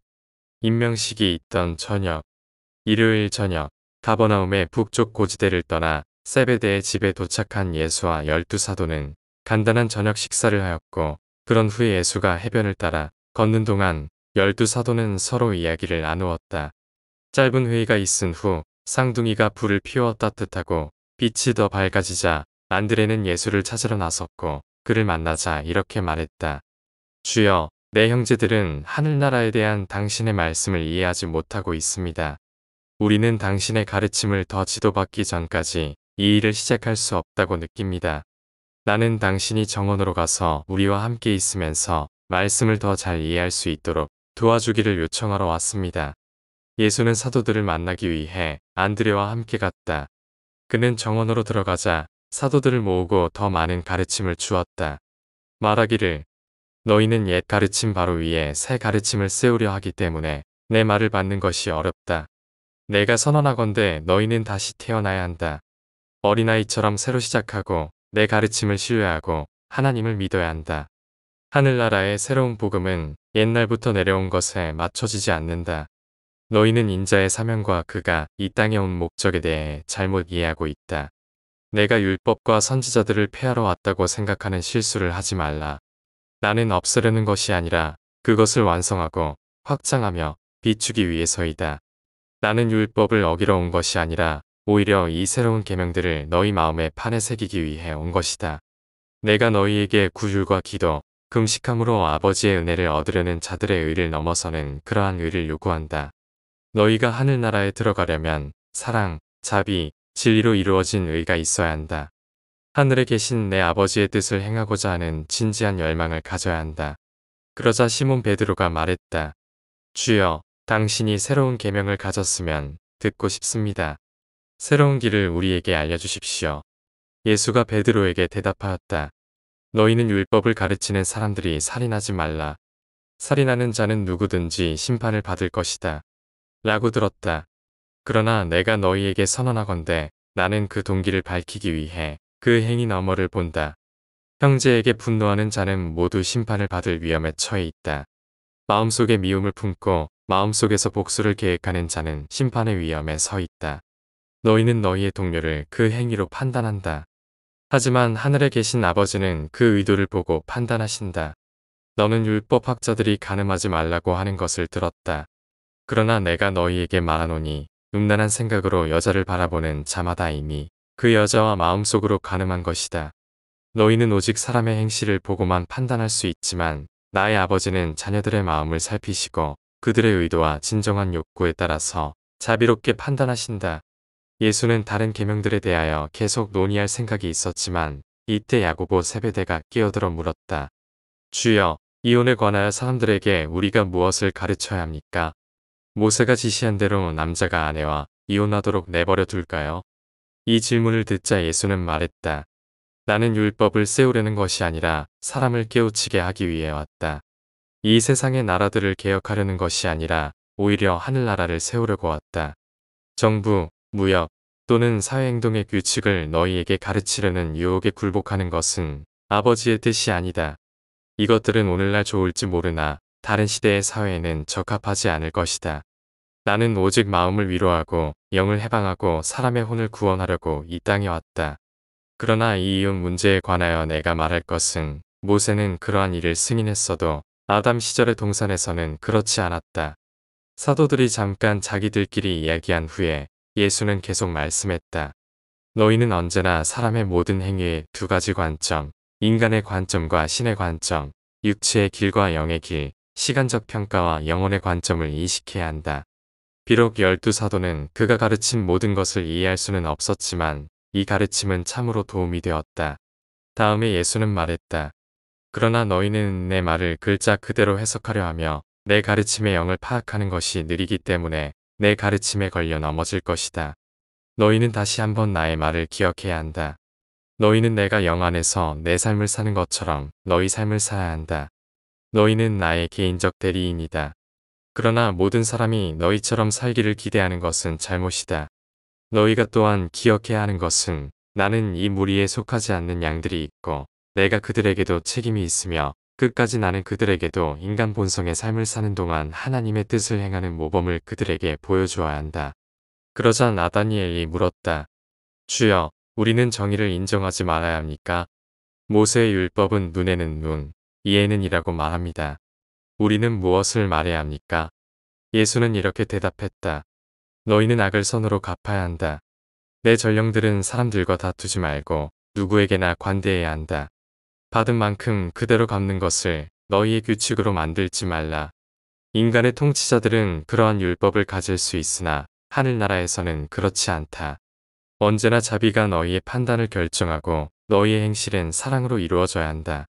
임명식이 있던 저녁. 일요일 저녁, 가버나움의 북쪽 고지대를 떠나 세베대의 집에 도착한 예수와 12사도는 간단한 저녁 식사를 하였고, 그런 후에 예수가 해변을 따라 걷는 동안 12사도는 서로 이야기를 나누었다. 짧은 회의가 있은 후 쌍둥이가 불을 피워 따뜻하고 빛이 더 밝아지자 안드레는 예수를 찾으러 나섰고 그를 만나자 이렇게 말했다. 주여, 내 형제들은 하늘나라에 대한 당신의 말씀을 이해하지 못하고 있습니다. 우리는 당신의 가르침을 더 지도받기 전까지 이 일을 시작할 수 없다고 느낍니다. 나는 당신이 정원으로 가서 우리와 함께 있으면서 말씀을 더 잘 이해할 수 있도록 도와주기를 요청하러 왔습니다. 예수는 사도들을 만나기 위해 안드레와 함께 갔다. 그는 정원으로 들어가자 사도들을 모으고 더 많은 가르침을 주었다. 말하기를 너희는 옛 가르침 바로 위에 새 가르침을 세우려 하기 때문에 내 말을 받는 것이 어렵다. 내가 선언하건대 너희는 다시 태어나야 한다. 어린아이처럼 새로 시작하고 내 가르침을 신뢰하고 하나님을 믿어야 한다. 하늘나라의 새로운 복음은 옛날부터 내려온 것에 맞춰지지 않는다. 너희는 인자의 사명과 그가 이 땅에 온 목적에 대해 잘못 이해하고 있다. 내가 율법과 선지자들을 폐하러 왔다고 생각하는 실수를 하지 말라. 나는 없애려는 것이 아니라 그것을 완성하고 확장하며 비추기 위해서이다. 나는 율법을 어기러 온 것이 아니라 오히려 이 새로운 계명들을 너희 마음에 판에 새기기 위해 온 것이다. 내가 너희에게 구휼과 기도, 금식함으로 아버지의 은혜를 얻으려는 자들의 의를 넘어서는 그러한 의를 요구한다. 너희가 하늘나라에 들어가려면 사랑, 자비, 진리로 이루어진 의가 있어야 한다. 하늘에 계신 내 아버지의 뜻을 행하고자 하는 진지한 열망을 가져야 한다. 그러자 시몬 베드로가 말했다. 주여, 당신이 새로운 계명을 가졌으면 듣고 싶습니다. 새로운 길을 우리에게 알려주십시오. 예수가 베드로에게 대답하였다. 너희는 율법을 가르치는 사람들이 살인하지 말라. 살인하는 자는 누구든지 심판을 받을 것이다. 라고 들었다. 그러나 내가 너희에게 선언하건대 나는 그 동기를 밝히기 위해 그 행위 너머를 본다. 형제에게 분노하는 자는 모두 심판을 받을 위험에 처해 있다. 마음속에 미움을 품고 마음속에서 복수를 계획하는 자는 심판의 위험에 서 있다. 너희는 너희의 동료를 그 행위로 판단한다. 하지만 하늘에 계신 아버지는 그 의도를 보고 판단하신다. 너는 율법학자들이 간음하지 말라고 하는 것을 들었다. 그러나 내가 너희에게 말하노니 음란한 생각으로 여자를 바라보는 자마다 이미 그 여자와 마음속으로 간음한 것이다. 너희는 오직 사람의 행실을 보고만 판단할 수 있지만 나의 아버지는 자녀들의 마음을 살피시고 그들의 의도와 진정한 욕구에 따라서 자비롭게 판단하신다. 예수는 다른 계명들에 대하여 계속 논의할 생각이 있었지만 이때 야고보 세베대가 끼어들어 물었다. 주여, 이혼에 관하여 사람들에게 우리가 무엇을 가르쳐야 합니까? 모세가 지시한 대로 남자가 아내와 이혼하도록 내버려 둘까요? 이 질문을 듣자 예수는 말했다. 나는 율법을 세우려는 것이 아니라 사람을 깨우치게 하기 위해 왔다. 이 세상의 나라들을 개혁하려는 것이 아니라 오히려 하늘나라를 세우려고 왔다. 정부, 무역 또는 사회행동의 규칙을 너희에게 가르치려는 유혹에 굴복하는 것은 아버지의 뜻이 아니다. 이것들은 오늘날 좋을지 모르나 다른 시대의 사회에는 적합하지 않을 것이다. 나는 오직 마음을 위로하고 영을 해방하고 사람의 혼을 구원하려고 이 땅에 왔다. 그러나 이 이혼 문제에 관하여 내가 말할 것은 모세는 그러한 일을 승인했어도 아담 시절의 동산에서는 그렇지 않았다. 사도들이 잠깐 자기들끼리 이야기한 후에 예수는 계속 말씀했다. 너희는 언제나 사람의 모든 행위의 두 가지 관점, 인간의 관점과 신의 관점, 육체의 길과 영의 길, 시간적 평가와 영혼의 관점을 인식해야 한다. 비록 12사도는 그가 가르친 모든 것을 이해할 수는 없었지만 이 가르침은 참으로 도움이 되었다. 다음에 예수는 말했다. 그러나 너희는 내 말을 글자 그대로 해석하려 하며 내 가르침의 영을 파악하는 것이 느리기 때문에 내 가르침에 걸려 넘어질 것이다. 너희는 다시 한번 나의 말을 기억해야 한다. 너희는 내가 영 안에서 내 삶을 사는 것처럼 너희 삶을 살아야 한다. 너희는 나의 개인적 대리인이다. 그러나 모든 사람이 너희처럼 살기를 기대하는 것은 잘못이다. 너희가 또한 기억해야 하는 것은 나는 이 무리에 속하지 않는 양들이 있고 내가 그들에게도 책임이 있으며 끝까지 나는 그들에게도 인간 본성의 삶을 사는 동안 하나님의 뜻을 행하는 모범을 그들에게 보여주어야 한다. 그러자 나다니엘이 물었다. 주여, 우리는 정의를 인정하지 말아야 합니까? 모세의 율법은 눈에는 눈, 이에는 이라고 말합니다. 우리는 무엇을 말해야 합니까? 예수는 이렇게 대답했다. 너희는 악을 선으로 갚아야 한다. 내 전령들은 사람들과 다투지 말고 누구에게나 관대해야 한다. 받은 만큼 그대로 갚는 것을 너희의 규칙으로 만들지 말라. 인간의 통치자들은 그러한 율법을 가질 수 있으나 하늘나라에서는 그렇지 않다. 언제나 자비가 너희의 판단을 결정하고 너희의 행실은 사랑으로 이루어져야 한다.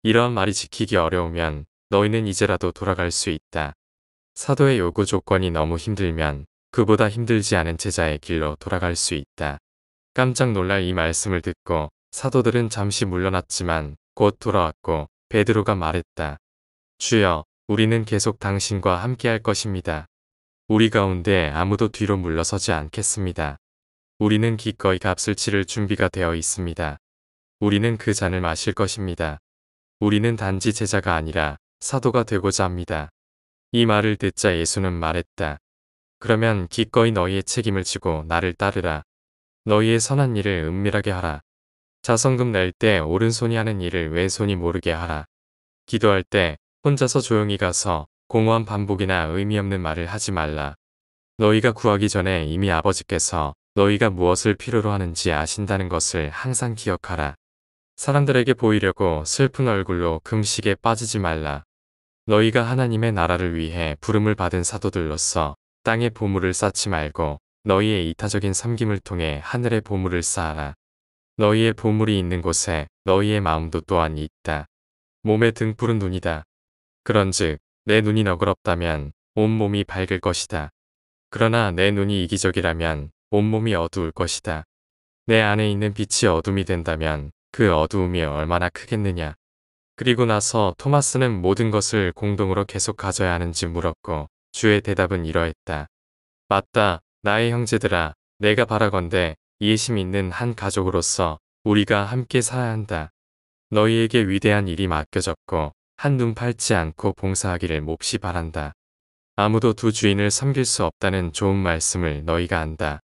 이러한 말이 지키기 어려우면 너희는 이제라도 돌아갈 수 있다. 사도의 요구 조건이 너무 힘들면 그보다 힘들지 않은 제자의 길로 돌아갈 수 있다. 깜짝 놀랄 이 말씀을 듣고 사도들은 잠시 물러났지만 곧 돌아왔고 베드로가 말했다. 주여, 우리는 계속 당신과 함께할 것입니다. 우리 가운데 아무도 뒤로 물러서지 않겠습니다. 우리는 기꺼이 값을 치를 준비가 되어 있습니다. 우리는 그 잔을 마실 것입니다. 우리는 단지 제자가 아니라 사도가 되고자 합니다. 이 말을 듣자 예수는 말했다. 그러면 기꺼이 너희의 책임을 지고 나를 따르라. 너희의 선한 일을 은밀하게 하라. 자성금 낼 때 오른손이 하는 일을 왼손이 모르게 하라. 기도할 때 혼자서 조용히 가서 공허한 반복이나 의미 없는 말을 하지 말라. 너희가 구하기 전에 이미 아버지께서 너희가 무엇을 필요로 하는지 아신다는 것을 항상 기억하라. 사람들에게 보이려고 슬픈 얼굴로 금식에 빠지지 말라. 너희가 하나님의 나라를 위해 부름을 받은 사도들로서 땅에 보물을 쌓지 말고 너희의 이타적인 섬김을 통해 하늘의 보물을 쌓아라. 너희의 보물이 있는 곳에 너희의 마음도 또한 있다. 몸의 등불은 눈이다. 그런즉 내 눈이 너그럽다면 온몸이 밝을 것이다. 그러나 내 눈이 이기적이라면 온몸이 어두울 것이다. 내 안에 있는 빛이 어둠이 된다면 그 어두움이 얼마나 크겠느냐. 그리고 나서 토마스는 모든 것을 공동으로 계속 가져야 하는지 물었고 주의 대답은 이러했다. 맞다, 나의 형제들아, 내가 바라건대 이해심 있는 한 가족으로서 우리가 함께 살아야 한다. 너희에게 위대한 일이 맡겨졌고 한눈 팔지 않고 봉사하기를 몹시 바란다. 아무도 두 주인을 섬길 수 없다는 좋은 말씀을 너희가 안다.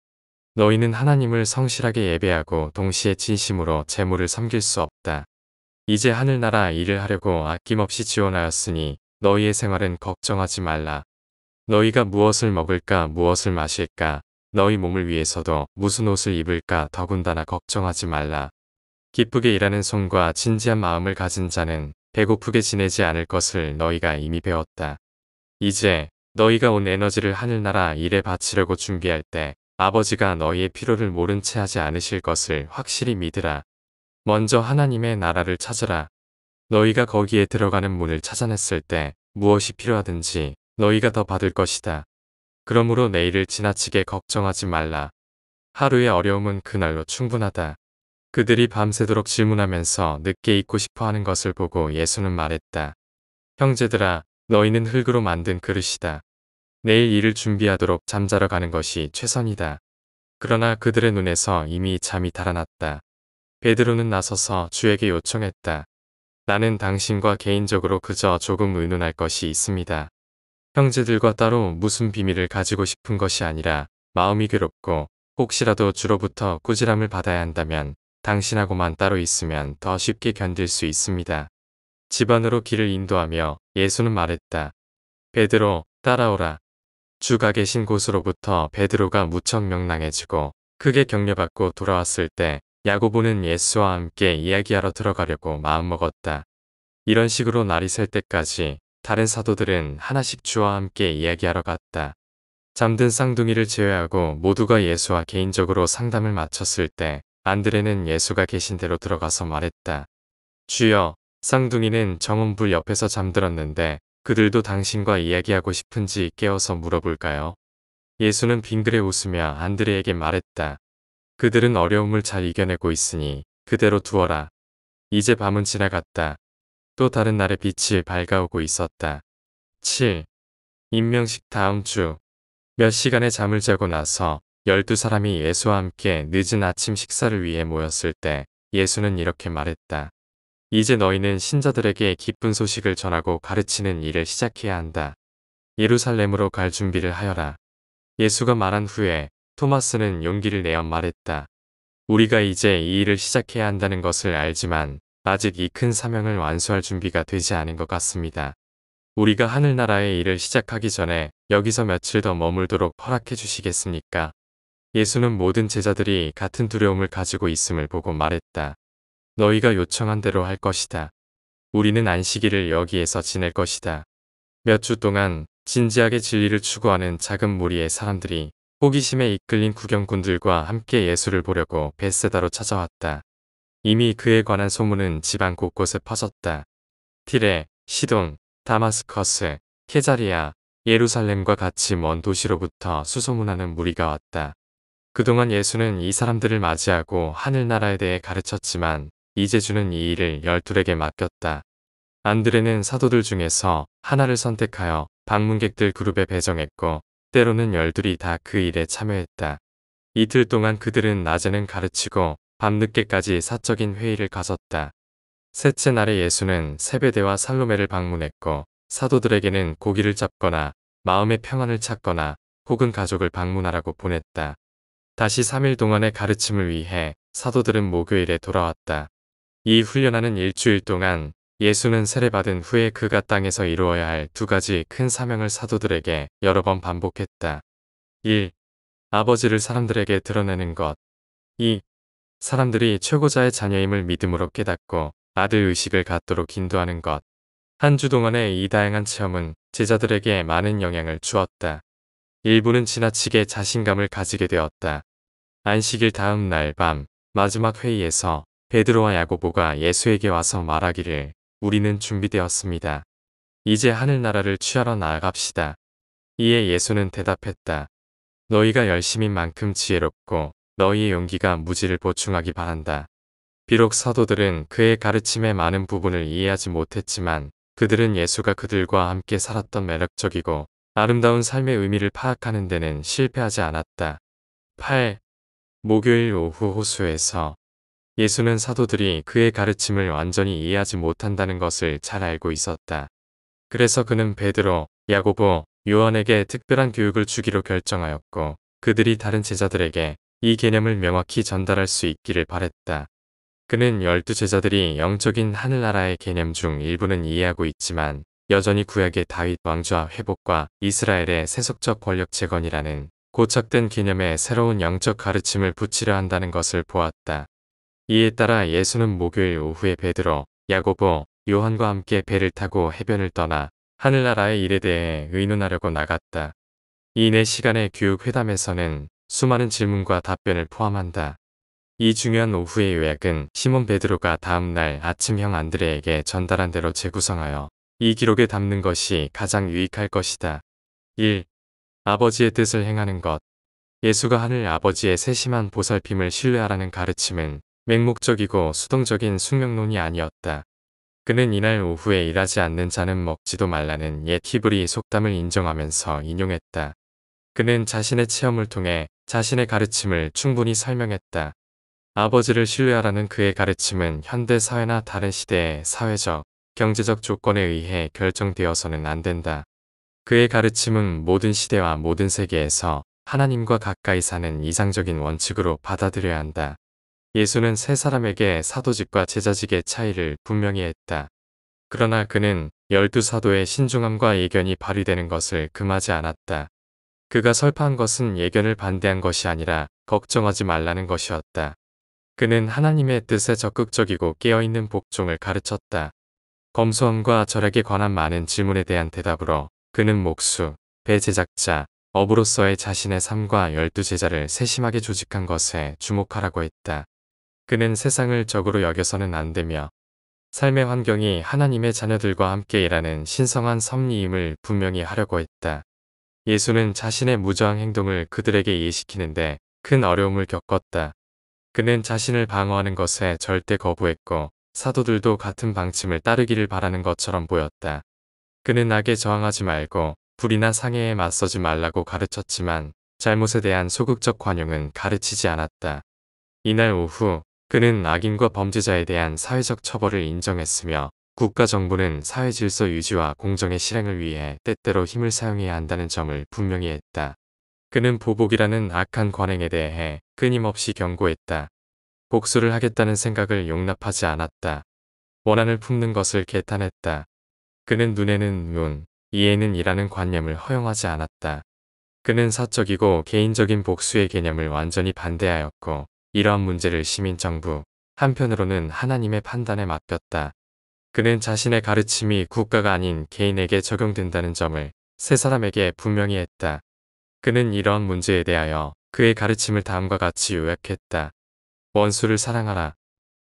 너희는 하나님을 성실하게 예배하고 동시에 진심으로 재물을 섬길 수 없다. 이제 하늘나라 일을 하려고 아낌없이 지원하였으니 너희의 생활은 걱정하지 말라. 너희가 무엇을 먹을까 무엇을 마실까 너희 몸을 위해서도 무슨 옷을 입을까 더군다나 걱정하지 말라. 기쁘게 일하는 손과 진지한 마음을 가진 자는 배고프게 지내지 않을 것을 너희가 이미 배웠다. 이제 너희가 온 에너지를 하늘나라 일에 바치려고 준비할 때 아버지가 너희의 필요를 모른 채 하지 않으실 것을 확실히 믿으라. 먼저 하나님의 나라를 찾으라. 너희가 거기에 들어가는 문을 찾아냈을 때 무엇이 필요하든지 너희가 더 받을 것이다. 그러므로 내일을 지나치게 걱정하지 말라. 하루의 어려움은 그날로 충분하다. 그들이 밤새도록 질문하면서 늦게 잊고 싶어하는 것을 보고 예수는 말했다. 형제들아, 너희는 흙으로 만든 그릇이다. 내일 일을 준비하도록 잠자러 가는 것이 최선이다. 그러나 그들의 눈에서 이미 잠이 달아났다. 베드로는 나서서 주에게 요청했다. 나는 당신과 개인적으로 그저 조금 의논할 것이 있습니다. 형제들과 따로 무슨 비밀을 가지고 싶은 것이 아니라 마음이 괴롭고 혹시라도 주로부터 꾸지람을 받아야 한다면 당신하고만 따로 있으면 더 쉽게 견딜 수 있습니다. 집 안으로 길을 인도하며 예수는 말했다. 베드로, 따라오라. 주가 계신 곳으로부터 베드로가 무척 명랑해지고 크게 격려받고 돌아왔을 때 야고보는 예수와 함께 이야기하러 들어가려고 마음먹었다. 이런 식으로 날이 셀 때까지 다른 사도들은 하나씩 주와 함께 이야기하러 갔다. 잠든 쌍둥이를 제외하고 모두가 예수와 개인적으로 상담을 마쳤을 때 안드레는 예수가 계신 데로 들어가서 말했다. 주여, 쌍둥이는 정원불 옆에서 잠들었는데 그들도 당신과 이야기하고 싶은지 깨워서 물어볼까요? 예수는 빙그레 웃으며 안드레에게 말했다. 그들은 어려움을 잘 이겨내고 있으니 그대로 두어라. 이제 밤은 지나갔다. 또 다른 날의 빛이 밝아오고 있었다. 7. 임명식 다음 주. 몇 시간의 잠을 자고 나서 12사람이 예수와 함께 늦은 아침 식사를 위해 모였을 때 예수는 이렇게 말했다. 이제 너희는 신자들에게 기쁜 소식을 전하고 가르치는 일을 시작해야 한다. 예루살렘으로 갈 준비를 하여라. 예수가 말한 후에 토마스는 용기를 내어 말했다. 우리가 이제 이 일을 시작해야 한다는 것을 알지만 아직 이 큰 사명을 완수할 준비가 되지 않은 것 같습니다. 우리가 하늘나라의 일을 시작하기 전에 여기서 며칠 더 머물도록 허락해 주시겠습니까? 예수는 모든 제자들이 같은 두려움을 가지고 있음을 보고 말했다. 너희가 요청한 대로 할 것이다. 우리는 안식일을 여기에서 지낼 것이다. 몇 주 동안 진지하게 진리를 추구하는 작은 무리의 사람들이 호기심에 이끌린 구경꾼들과 함께 예수를 보려고 벳세다로 찾아왔다. 이미 그에 관한 소문은 지방 곳곳에 퍼졌다. 티레, 시돈, 다마스커스, 케자리아, 예루살렘과 같이 먼 도시로부터 수소문하는 무리가 왔다. 그동안 예수는 이 사람들을 맞이하고 하늘나라에 대해 가르쳤지만 이제 주는 이 일을 열둘에게 맡겼다. 안드레는 사도들 중에서 하나를 선택하여 방문객들 그룹에 배정했고 때로는 열둘이 다 그 일에 참여했다. 이틀 동안 그들은 낮에는 가르치고 밤늦게까지 사적인 회의를 가졌다. 셋째 날에 예수는 세베대와 살로메를 방문했고 사도들에게는 고기를 잡거나 마음의 평안을 찾거나 혹은 가족을 방문하라고 보냈다. 다시 3일 동안의 가르침을 위해 사도들은 목요일에 돌아왔다. 이 훈련하는 일주일 동안 예수는 세례받은 후에 그가 땅에서 이루어야 할 두 가지 큰 사명을 사도들에게 여러 번 반복했다. 1. 아버지를 사람들에게 드러내는 것. 2. 사람들이 최고자의 자녀임을 믿음으로 깨닫고 아들 의식을 갖도록 인도하는 것. 한 주 동안의 이 다양한 체험은 제자들에게 많은 영향을 주었다. 일부는 지나치게 자신감을 가지게 되었다. 안식일 다음 날 밤 마지막 회의에서 베드로와 야고보가 예수에게 와서 말하기를 우리는 준비되었습니다. 이제 하늘나라를 취하러 나아갑시다. 이에 예수는 대답했다. 너희가 열심인 만큼 지혜롭고 너희의 용기가 무지를 보충하기 바란다. 비록 사도들은 그의 가르침의 많은 부분을 이해하지 못했지만 그들은 예수가 그들과 함께 살았던 매력적이고 아름다운 삶의 의미를 파악하는 데는 실패하지 않았다. 8. 목요일 오후 호수에서 예수는 사도들이 그의 가르침을 완전히 이해하지 못한다는 것을 잘 알고 있었다. 그래서 그는 베드로, 야고보, 요한에게 특별한 교육을 주기로 결정하였고 그들이 다른 제자들에게 이 개념을 명확히 전달할 수 있기를 바랬다. 그는 12 제자들이 영적인 하늘나라의 개념 중 일부는 이해하고 있지만 여전히 구약의 다윗 왕좌 회복과 이스라엘의 세속적 권력 재건이라는 고착된 개념에 새로운 영적 가르침을 붙이려 한다는 것을 보았다. 이에 따라 예수는 목요일 오후에 베드로, 야고보, 요한과 함께 배를 타고 해변을 떠나 하늘나라의 일에 대해 의논하려고 나갔다. 이 4시간의 교육 회담에서는 수많은 질문과 답변을 포함한다. 이 중요한 오후의 요약은 시몬 베드로가 다음날 아침 형 안드레에게 전달한 대로 재구성하여 이 기록에 담는 것이 가장 유익할 것이다. 1. 아버지의 뜻을 행하는 것. 예수가 하늘 아버지의 세심한 보살핌을 신뢰하라는 가르침은 맹목적이고 수동적인 숙명론이 아니었다. 그는 이날 오후에 일하지 않는 자는 먹지도 말라는 옛 히브리 속담을 인정하면서 인용했다. 그는 자신의 체험을 통해 자신의 가르침을 충분히 설명했다. 아버지를 신뢰하라는 그의 가르침은 현대 사회나 다른 시대의 사회적, 경제적 조건에 의해 결정되어서는 안 된다. 그의 가르침은 모든 시대와 모든 세계에서 하나님과 가까이 사는 이상적인 원칙으로 받아들여야 한다. 예수는 세 사람에게 사도직과 제자직의 차이를 분명히 했다. 그러나 그는 12 사도의 신중함과 예견이 발휘되는 것을 금하지 않았다. 그가 설파한 것은 예견을 반대한 것이 아니라 걱정하지 말라는 것이었다. 그는 하나님의 뜻에 적극적이고 깨어있는 복종을 가르쳤다. 검소함과 절약에 관한 많은 질문에 대한 대답으로 그는 목수, 배 제작자, 업으로서의 자신의 삶과 12 제자를 세심하게 조직한 것에 주목하라고 했다. 그는 세상을 적으로 여겨서는 안 되며 삶의 환경이 하나님의 자녀들과 함께 일하는 신성한 섭리임을 분명히 하려고 했다. 예수는 자신의 무저항 행동을 그들에게 이해시키는데 큰 어려움을 겪었다. 그는 자신을 방어하는 것에 절대 거부했고 사도들도 같은 방침을 따르기를 바라는 것처럼 보였다. 그는 악에 저항하지 말고 불이나 상해에 맞서지 말라고 가르쳤지만 잘못에 대한 소극적 관용은 가르치지 않았다. 이날 오후 그는 악인과 범죄자에 대한 사회적 처벌을 인정했으며 국가 정부는 사회 질서 유지와 공정의 실행을 위해 때때로 힘을 사용해야 한다는 점을 분명히 했다. 그는 보복이라는 악한 관행에 대해 끊임없이 경고했다. 복수를 하겠다는 생각을 용납하지 않았다. 원한을 품는 것을 개탄했다. 그는 눈에는 눈, 이에는 이라는 관념을 허용하지 않았다. 그는 사적이고 개인적인 복수의 개념을 완전히 반대하였고 이러한 문제를 시민 정부, 한편으로는 하나님의 판단에 맡겼다. 그는 자신의 가르침이 국가가 아닌 개인에게 적용된다는 점을 세 사람에게 분명히 했다. 그는 이러한 문제에 대하여 그의 가르침을 다음과 같이 요약했다. 원수를 사랑하라.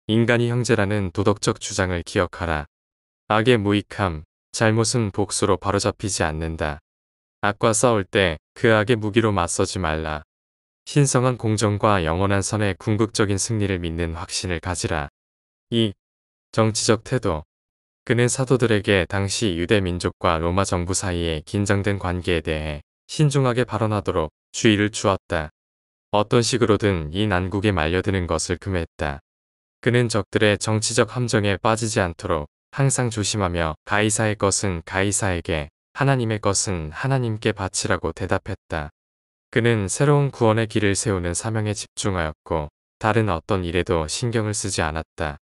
인간이 형제라는 도덕적 주장을 기억하라. 악의 무익함, 잘못은 복수로 바로잡히지 않는다. 악과 싸울 때 그 악의 무기로 맞서지 말라. 신성한 공정과 영원한 선의 궁극적인 승리를 믿는 확신을 가지라. 2. 정치적 태도. 그는 사도들에게 당시 유대 민족과 로마 정부 사이의 긴장된 관계에 대해 신중하게 발언하도록 주의를 주었다. 어떤 식으로든 이 난국에 말려드는 것을 금했다. 그는 적들의 정치적 함정에 빠지지 않도록 항상 조심하며 가이사의 것은 가이사에게, 하나님의 것은 하나님께 바치라고 대답했다. 그는 새로운 구원의 길을 세우는 사명에 집중하였고 다른 어떤 일에도 신경을 쓰지 않았다.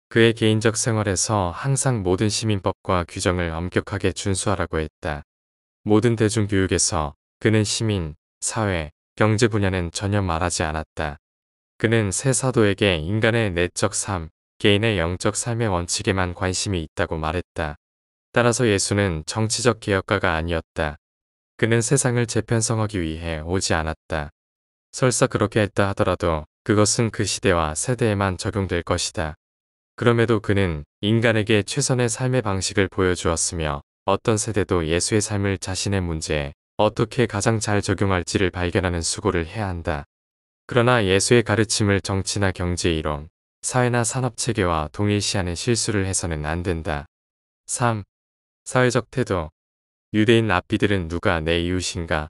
그의 개인적 생활에서 항상 모든 시민법과 규정을 엄격하게 준수하라고 했다. 모든 대중교육에서 그는 시민, 사회, 경제 분야는 전혀 말하지 않았다. 그는 새 사도에게 인간의 내적 삶, 개인의 영적 삶의 원칙에만 관심이 있다고 말했다. 따라서 예수는 정치적 개혁가가 아니었다. 그는 세상을 재편성하기 위해 오지 않았다. 설사 그렇게 했다 하더라도 그것은 그 시대와 세대에만 적용될 것이다. 그럼에도 그는 인간에게 최선의 삶의 방식을 보여주었으며 어떤 세대도 예수의 삶을 자신의 문제에 어떻게 가장 잘 적용할지를 발견하는 수고를 해야 한다. 그러나 예수의 가르침을 정치나 경제 이론, 사회나 산업 체계와 동일시하는 실수를 해서는 안 된다. 3. 사회적 태도. 유대인 랍비들은 누가 내 이웃인가?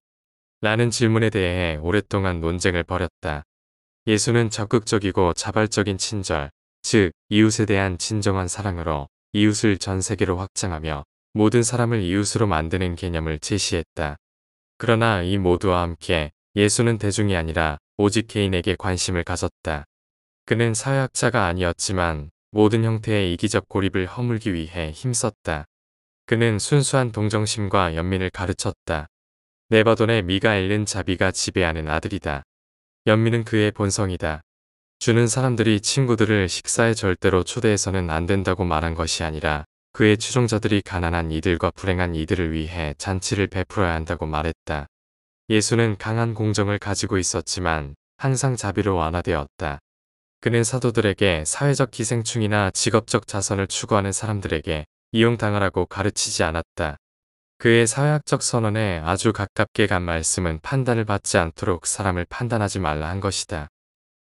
라는 질문에 대해 오랫동안 논쟁을 벌였다. 예수는 적극적이고 자발적인 친절, 즉 이웃에 대한 진정한 사랑으로 이웃을 전 세계로 확장하며 모든 사람을 이웃으로 만드는 개념을 제시했다. 그러나 이 모두와 함께 예수는 대중이 아니라 오직 개인에게 관심을 가졌다. 그는 사회학자가 아니었지만 모든 형태의 이기적 고립을 허물기 위해 힘썼다. 그는 순수한 동정심과 연민을 가르쳤다. 네바돈의 미가 엘른 자비가 지배하는 아들이다. 연민은 그의 본성이다. 주는 사람들이 친구들을 식사에 절대로 초대해서는 안 된다고 말한 것이 아니라 그의 추종자들이 가난한 이들과 불행한 이들을 위해 잔치를 베풀어야 한다고 말했다. 예수는 강한 공정을 가지고 있었지만 항상 자비로 완화되었다. 그는 사도들에게 사회적 기생충이나 직업적 자선을 추구하는 사람들에게 이용당하라고 가르치지 않았다. 그의 사회학적 선언에 아주 가깝게 간 말씀은 판단을 받지 않도록 사람을 판단하지 말라 한 것이다.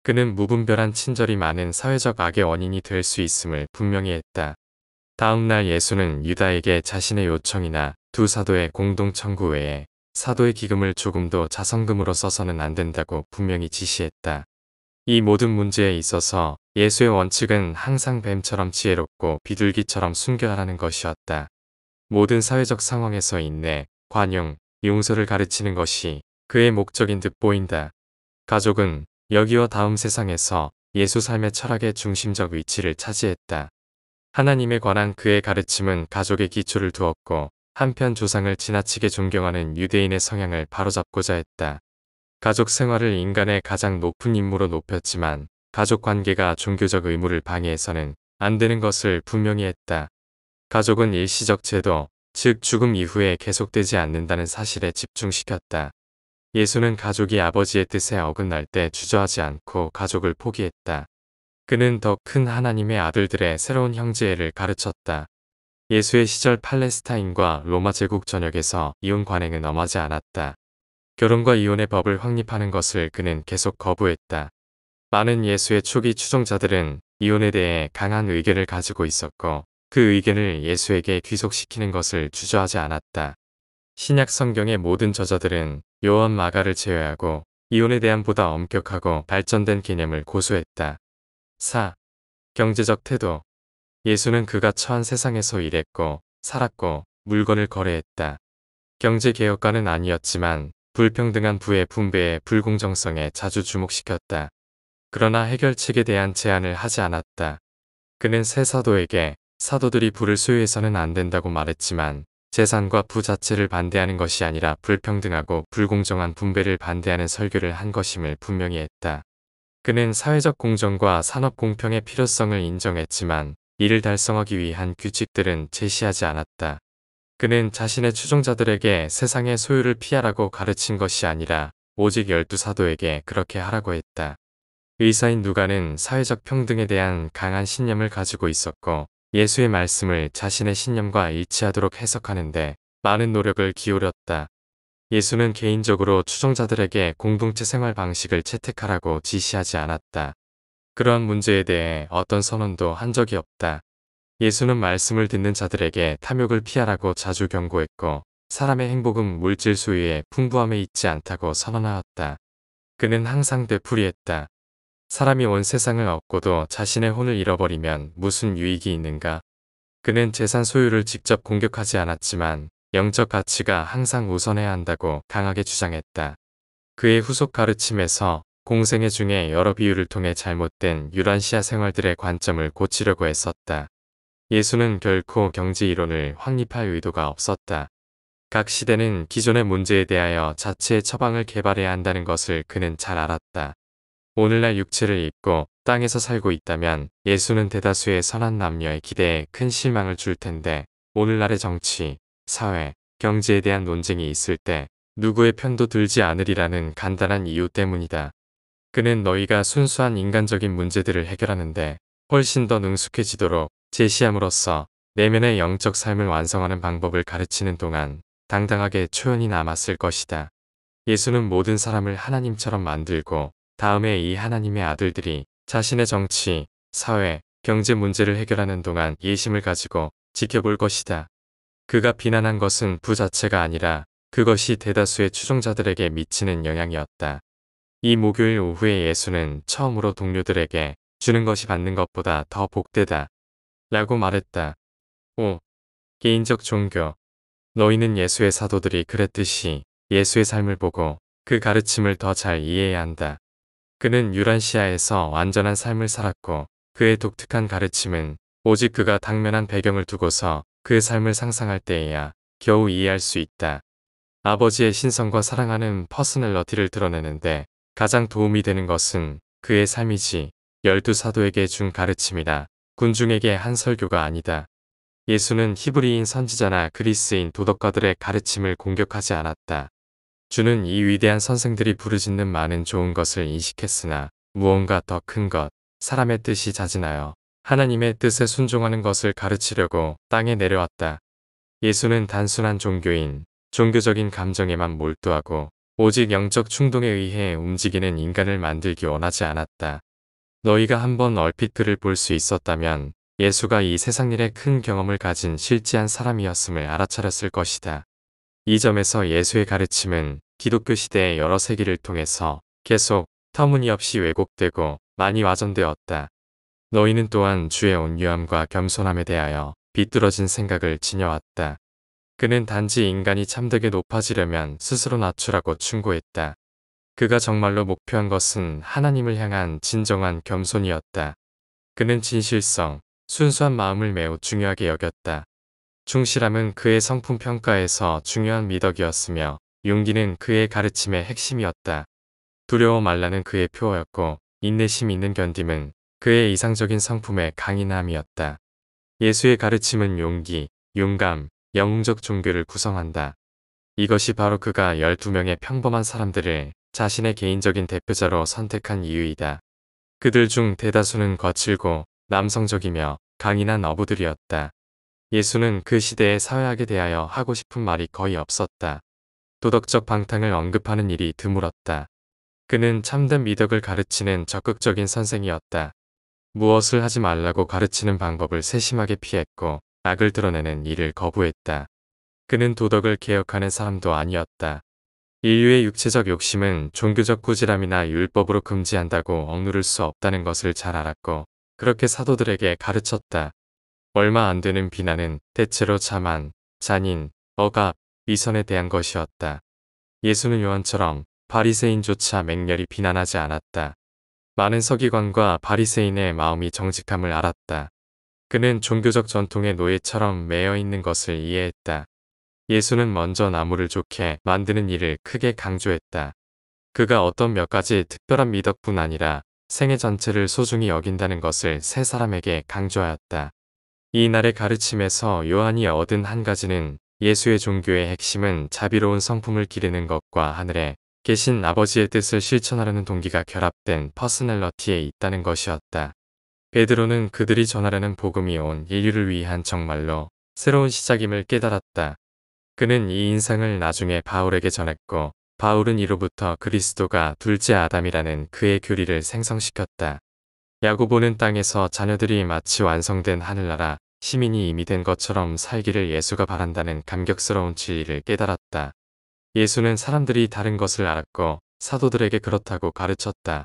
그는 무분별한 친절이 많은 사회적 악의 원인이 될 수 있음을 분명히 했다. 다음 날 예수는 유다에게 자신의 요청이나 두 사도의 공동 청구 외에 사도의 기금을 조금도 자선금으로 써서는 안 된다고 분명히 지시했다. 이 모든 문제에 있어서 예수의 원칙은 항상 뱀처럼 지혜롭고 비둘기처럼 순결하라는 것이었다. 모든 사회적 상황에서 인내, 관용, 용서를 가르치는 것이 그의 목적인 듯 보인다. 가족은 여기와 다음 세상에서 예수 삶의 철학의 중심적 위치를 차지했다. 하나님에 관한 그의 가르침은 가족의 기초를 두었고 한편 조상을 지나치게 존경하는 유대인의 성향을 바로잡고자 했다. 가족 생활을 인간의 가장 높은 임무로 높였지만 가족 관계가 종교적 의무를 방해해서는 안 되는 것을 분명히 했다. 가족은 일시적 제도, 즉 죽음 이후에 계속되지 않는다는 사실에 집중시켰다. 예수는 가족이 아버지의 뜻에 어긋날 때 주저하지 않고 가족을 포기했다. 그는 더 큰 하나님의 아들들의 새로운 형제애를 가르쳤다. 예수의 시절 팔레스타인과 로마 제국 전역에서 이혼 관행은 엄하지 않았다. 결혼과 이혼의 법을 확립하는 것을 그는 계속 거부했다. 많은 예수의 초기 추종자들은 이혼에 대해 강한 의견을 가지고 있었고 그 의견을 예수에게 귀속시키는 것을 주저하지 않았다. 신약 성경의 모든 저자들은 요한 마가를 제외하고 이혼에 대한 보다 엄격하고 발전된 개념을 고수했다. 4. 경제적 태도. 예수는 그가 처한 세상에서 일했고 살았고 물건을 거래했다. 경제개혁가는 아니었지만 불평등한 부의 분배의 불공정성에 자주 주목시켰다. 그러나 해결책에 대한 제안을 하지 않았다. 그는 새 사도에게 사도들이 부를 소유해서는 안 된다고 말했지만 재산과 부 자체를 반대하는 것이 아니라 불평등하고 불공정한 분배를 반대하는 설교를 한 것임을 분명히 했다. 그는 사회적 공정과 산업 공평의 필요성을 인정했지만 이를 달성하기 위한 규칙들은 제시하지 않았다. 그는 자신의 추종자들에게 세상의 소유를 피하라고 가르친 것이 아니라 오직 12사도에게 그렇게 하라고 했다. 의사인 누가는 사회적 평등에 대한 강한 신념을 가지고 있었고 예수의 말씀을 자신의 신념과 일치하도록 해석하는데 많은 노력을 기울였다. 예수는 개인적으로 추종자들에게 공동체 생활 방식을 채택하라고 지시하지 않았다. 그러한 문제에 대해 어떤 선언도 한 적이 없다. 예수는 말씀을 듣는 자들에게 탐욕을 피하라고 자주 경고했고 사람의 행복은 물질 소유의 풍부함에 있지 않다고 선언하였다. 그는 항상 되풀이했다. 사람이 온 세상을 얻고도 자신의 혼을 잃어버리면 무슨 유익이 있는가? 그는 재산 소유를 직접 공격하지 않았지만 영적 가치가 항상 우선해야 한다고 강하게 주장했다. 그의 후속 가르침에서 공생애 중에 여러 비유를 통해 잘못된 유란시아 생활들의 관점을 고치려고 애썼다. 예수는 결코 경제 이론을 확립할 의도가 없었다. 각 시대는 기존의 문제에 대하여 자체의 처방을 개발해야 한다는 것을 그는 잘 알았다. 오늘날 육체를 입고 땅에서 살고 있다면 예수는 대다수의 선한 남녀의 기대에 큰 실망을 줄 텐데 오늘날의 정치, 사회, 경제에 대한 논쟁이 있을 때 누구의 편도 들지 않으리라는 간단한 이유 때문이다. 그는 너희가 순수한 인간적인 문제들을 해결하는데 훨씬 더 능숙해지도록 제시함으로써 내면의 영적 삶을 완성하는 방법을 가르치는 동안 당당하게 초연히 남았을 것이다. 예수는 모든 사람을 하나님처럼 만들고 다음에 이 하나님의 아들들이 자신의 정치, 사회, 경제 문제를 해결하는 동안 예심을 가지고 지켜볼 것이다. 그가 비난한 것은 부 자체가 아니라 그것이 대다수의 추종자들에게 미치는 영향이었다. 이 목요일 오후에 예수는 처음으로 동료들에게 주는 것이 받는 것보다 더 복되다 라고 말했다. 5. 개인적 종교. 너희는 예수의 사도들이 그랬듯이 예수의 삶을 보고 그 가르침을 더 잘 이해해야 한다. 그는 유란시아에서 완전한 삶을 살았고 그의 독특한 가르침은 오직 그가 당면한 배경을 두고서 그 삶을 상상할 때에야 겨우 이해할 수 있다. 아버지의 신성과 사랑하는 퍼스널러티를 드러내는데 가장 도움이 되는 것은 그의 삶이지 12사도에게 준 가르침이다. 군중에게 한 설교가 아니다. 예수는 히브리인 선지자나 그리스인 도덕가들의 가르침을 공격하지 않았다. 주는 이 위대한 선생들이 부르짖는 많은 좋은 것을 인식했으나 무언가 더 큰 것, 사람의 뜻이 자진하여 하나님의 뜻에 순종하는 것을 가르치려고 땅에 내려왔다. 예수는 단순한 종교인, 종교적인 감정에만 몰두하고 오직 영적 충동에 의해 움직이는 인간을 만들기 원하지 않았다. 너희가 한번 얼핏 그를 볼 수 있었다면 예수가 이 세상 일에 큰 경험을 가진 실지한 사람이었음을 알아차렸을 것이다. 이 점에서 예수의 가르침은 기독교 시대의 여러 세기를 통해서 계속 터무니없이 왜곡되고 많이 와전되었다. 너희는 또한 주의 온유함과 겸손함에 대하여 비뚤어진 생각을 지녀왔다. 그는 단지 인간이 참되게 높아지려면 스스로 낮추라고 충고했다. 그가 정말로 목표한 것은 하나님을 향한 진정한 겸손이었다. 그는 진실성, 순수한 마음을 매우 중요하게 여겼다. 충실함은 그의 성품 평가에서 중요한 미덕이었으며 용기는 그의 가르침의 핵심이었다. 두려워 말라는 그의 표어였고 인내심 있는 견딤은 그의 이상적인 성품의 강인함이었다. 예수의 가르침은 용기,勇감, 영웅적 종교를 구성한다. 이것이 바로 그가 12명의 평범한 사람들을 자신의 개인적인 대표자로 선택한 이유이다. 그들 중 대다수는 거칠고 남성적이며 강인한 어부들이었다. 예수는 그 시대의 사회학에 대하여 하고 싶은 말이 거의 없었다. 도덕적 방탕을 언급하는 일이 드물었다. 그는 참된 미덕을 가르치는 적극적인 선생이었다. 무엇을 하지 말라고 가르치는 방법을 세심하게 피했고 악을 드러내는 일을 거부했다. 그는 도덕을 개혁하는 사람도 아니었다. 인류의 육체적 욕심은 종교적 꾸지람이나 율법으로 금지한다고 억누를 수 없다는 것을 잘 알았고 그렇게 사도들에게 가르쳤다. 얼마 안 되는 비난은 대체로 자만, 잔인, 억압, 위선에 대한 것이었다. 예수는 요한처럼 바리새인조차 맹렬히 비난하지 않았다. 많은 서기관과 바리새인의 마음이 정직함을 알았다. 그는 종교적 전통의 노예처럼 매여 있는 것을 이해했다. 예수는 먼저 나무를 좋게 만드는 일을 크게 강조했다. 그가 어떤 몇 가지 특별한 미덕뿐 아니라 생애 전체를 소중히 여긴다는 것을 세 사람에게 강조하였다. 이 날의 가르침에서 요한이 얻은 한 가지는 예수의 종교의 핵심은 자비로운 성품을 기르는 것과 하늘에 계신 아버지의 뜻을 실천하려는 동기가 결합된 퍼스널러티에 있다는 것이었다. 베드로는 그들이 전하려는 복음이 온 인류를 위한 정말로 새로운 시작임을 깨달았다. 그는 이 인상을 나중에 바울에게 전했고 바울은 이로부터 그리스도가 둘째 아담이라는 그의 교리를 생성시켰다. 야고보는 땅에서 자녀들이 마치 완성된 하늘나라 시민이 이미 된 것처럼 살기를 예수가 바란다는 감격스러운 진리를 깨달았다. 예수는 사람들이 다른 것을 알았고 사도들에게 그렇다고 가르쳤다.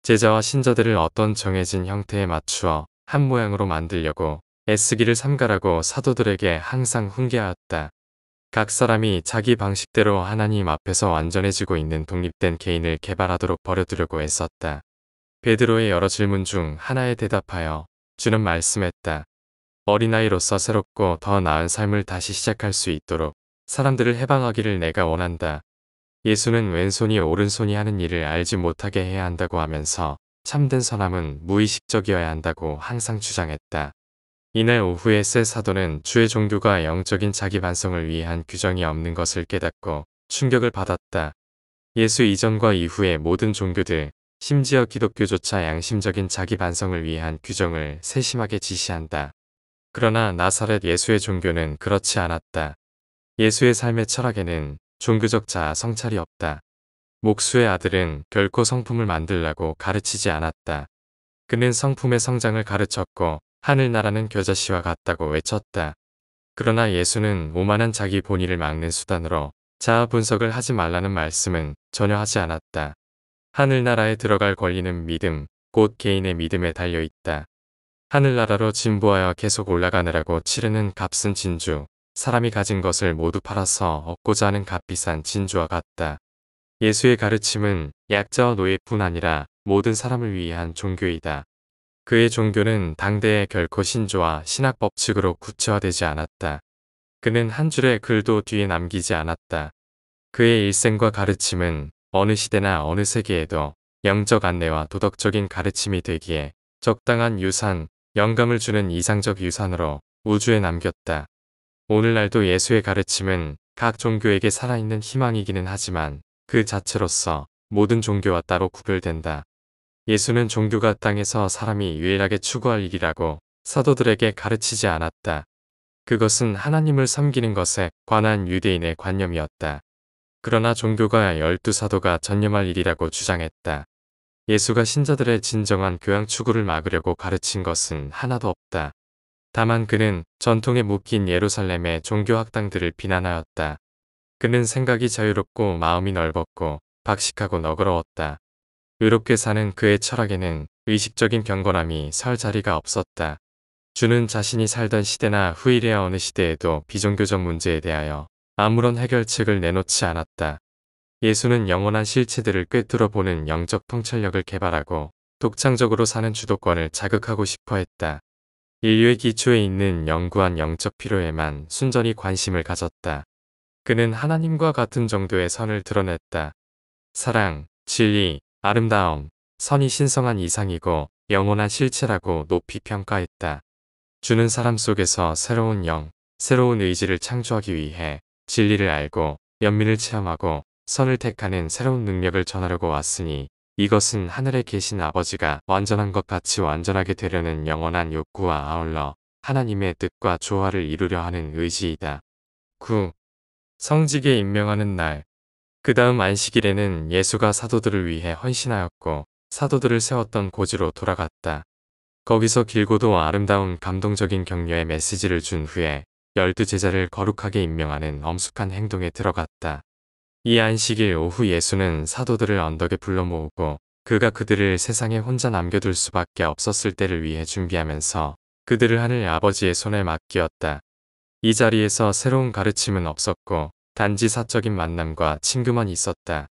제자와 신자들을 어떤 정해진 형태에 맞추어 한 모양으로 만들려고 애쓰기를 삼가라고 사도들에게 항상 훈계하였다. 각 사람이 자기 방식대로 하나님 앞에서 완전해지고 있는 독립된 개인을 개발하도록 버려두려고 애썼다. 베드로의 여러 질문 중 하나에 대답하여 주는 말씀했다. 어린아이로서 새롭고 더 나은 삶을 다시 시작할 수 있도록 사람들을 해방하기를 내가 원한다. 예수는 왼손이 오른손이 하는 일을 알지 못하게 해야 한다고 하면서 참된 선함은 무의식적이어야 한다고 항상 주장했다. 이날 오후에 세 사도는 주의 종교가 영적인 자기 반성을 위한 규정이 없는 것을 깨닫고 충격을 받았다. 예수 이전과 이후의 모든 종교들, 심지어 기독교조차 양심적인 자기 반성을 위한 규정을 세심하게 지시한다. 그러나 나사렛 예수의 종교는 그렇지 않았다. 예수의 삶의 철학에는 종교적 자아 성찰이 없다. 목수의 아들은 결코 성품을 만들라고 가르치지 않았다. 그는 성품의 성장을 가르쳤고 하늘나라는 겨자씨와 같다고 외쳤다. 그러나 예수는 오만한 자기 본의를 막는 수단으로 자아 분석을 하지 말라는 말씀은 전혀 하지 않았다. 하늘나라에 들어갈 권리는 믿음, 곧 개인의 믿음에 달려있다. 하늘나라로 진보하여 계속 올라가느라고 치르는 값은 진주, 사람이 가진 것을 모두 팔아서 얻고자 하는 값비싼 진주와 같다. 예수의 가르침은 약자와 노예뿐 아니라 모든 사람을 위한 종교이다. 그의 종교는 당대에 결코 신조와 신학 법칙으로 구체화되지 않았다. 그는 한 줄의 글도 뒤에 남기지 않았다. 그의 일생과 가르침은 어느 시대나 어느 세계에도 영적 안내와 도덕적인 가르침이 되기에 적당한 유산, 영감을 주는 이상적 유산으로 우주에 남겼다. 오늘날도 예수의 가르침은 각 종교에게 살아있는 희망이기는 하지만 그 자체로서 모든 종교와 따로 구별된다. 예수는 종교가 땅에서 사람이 유일하게 추구할 일이라고 사도들에게 가르치지 않았다. 그것은 하나님을 섬기는 것에 관한 유대인의 관념이었다. 그러나 종교가 12사도가 전념할 일이라고 주장했다. 예수가 신자들의 진정한 교양 추구를 막으려고 가르친 것은 하나도 없다. 다만 그는 전통에 묶인 예루살렘의 종교 학당들을 비난하였다. 그는 생각이 자유롭고 마음이 넓었고 박식하고 너그러웠다. 의롭게 사는 그의 철학에는 의식적인 경건함이 설 자리가 없었다. 주는 자신이 살던 시대나 후일의 어느 시대에도 비종교적 문제에 대하여 아무런 해결책을 내놓지 않았다. 예수는 영원한 실체들을 꿰뚫어 보는 영적 통찰력을 개발하고 독창적으로 사는 주도권을 자극하고 싶어 했다. 인류의 기초에 있는 영구한 영적 필요에만 순전히 관심을 가졌다. 그는 하나님과 같은 정도의 선을 드러냈다. 사랑, 진리, 아름다움, 선이 신성한 이상이고 영원한 실체라고 높이 평가했다. 주는 사람 속에서 새로운 영, 새로운 의지를 창조하기 위해 진리를 알고 연민을 체험하고 선을 택하는 새로운 능력을 전하려고 왔으니 이것은 하늘에 계신 아버지가 완전한 것 같이 완전하게 되려는 영원한 욕구와 아울러 하나님의 뜻과 조화를 이루려 하는 의지이다. 9. 성직에 임명하는 날. 그 다음 안식일에는 예수가 사도들을 위해 헌신하였고 사도들을 세웠던 고지로 돌아갔다. 거기서 길고도 아름다운 감동적인 격려의 메시지를 준 후에 12제자를 거룩하게 임명하는 엄숙한 행동에 들어갔다. 이 안식일 오후 예수는 사도들을 언덕에 불러 모으고 그가 그들을 세상에 혼자 남겨둘 수밖에 없었을 때를 위해 준비하면서 그들을 하늘 아버지의 손에 맡기었다. 이 자리에서 새로운 가르침은 없었고 단지 사적인 만남과 친교만 있었다.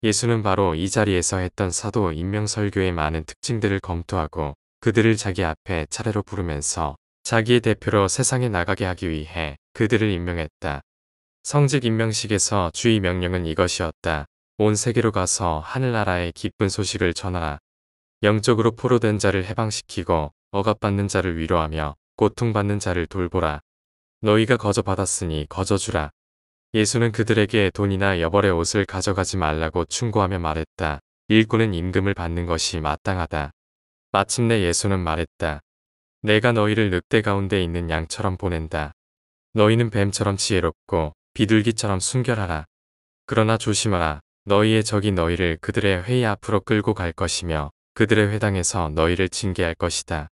예수는 바로 이 자리에서 했던 사도 임명 설교의 많은 특징들을 검토하고 그들을 자기 앞에 차례로 부르면서 자기의 대표로 세상에 나가게 하기 위해 그들을 임명했다. 성직 임명식에서 주의 명령은 이것이었다. 온 세계로 가서 하늘나라의 기쁜 소식을 전하라. 영적으로 포로된 자를 해방시키고 억압받는 자를 위로하며 고통받는 자를 돌보라. 너희가 거저 받았으니 거저 주라. 예수는 그들에게 돈이나 여벌의 옷을 가져가지 말라고 충고하며 말했다. 일꾼은 임금을 받는 것이 마땅하다. 마침내 예수는 말했다. 내가 너희를 늑대 가운데 있는 양처럼 보낸다. 너희는 뱀처럼 지혜롭고 비둘기처럼 순결하라. 그러나 조심하라. 너희의 적이 너희를 그들의 회의 앞으로 끌고 갈 것이며 그들의 회당에서 너희를 징계할 것이다.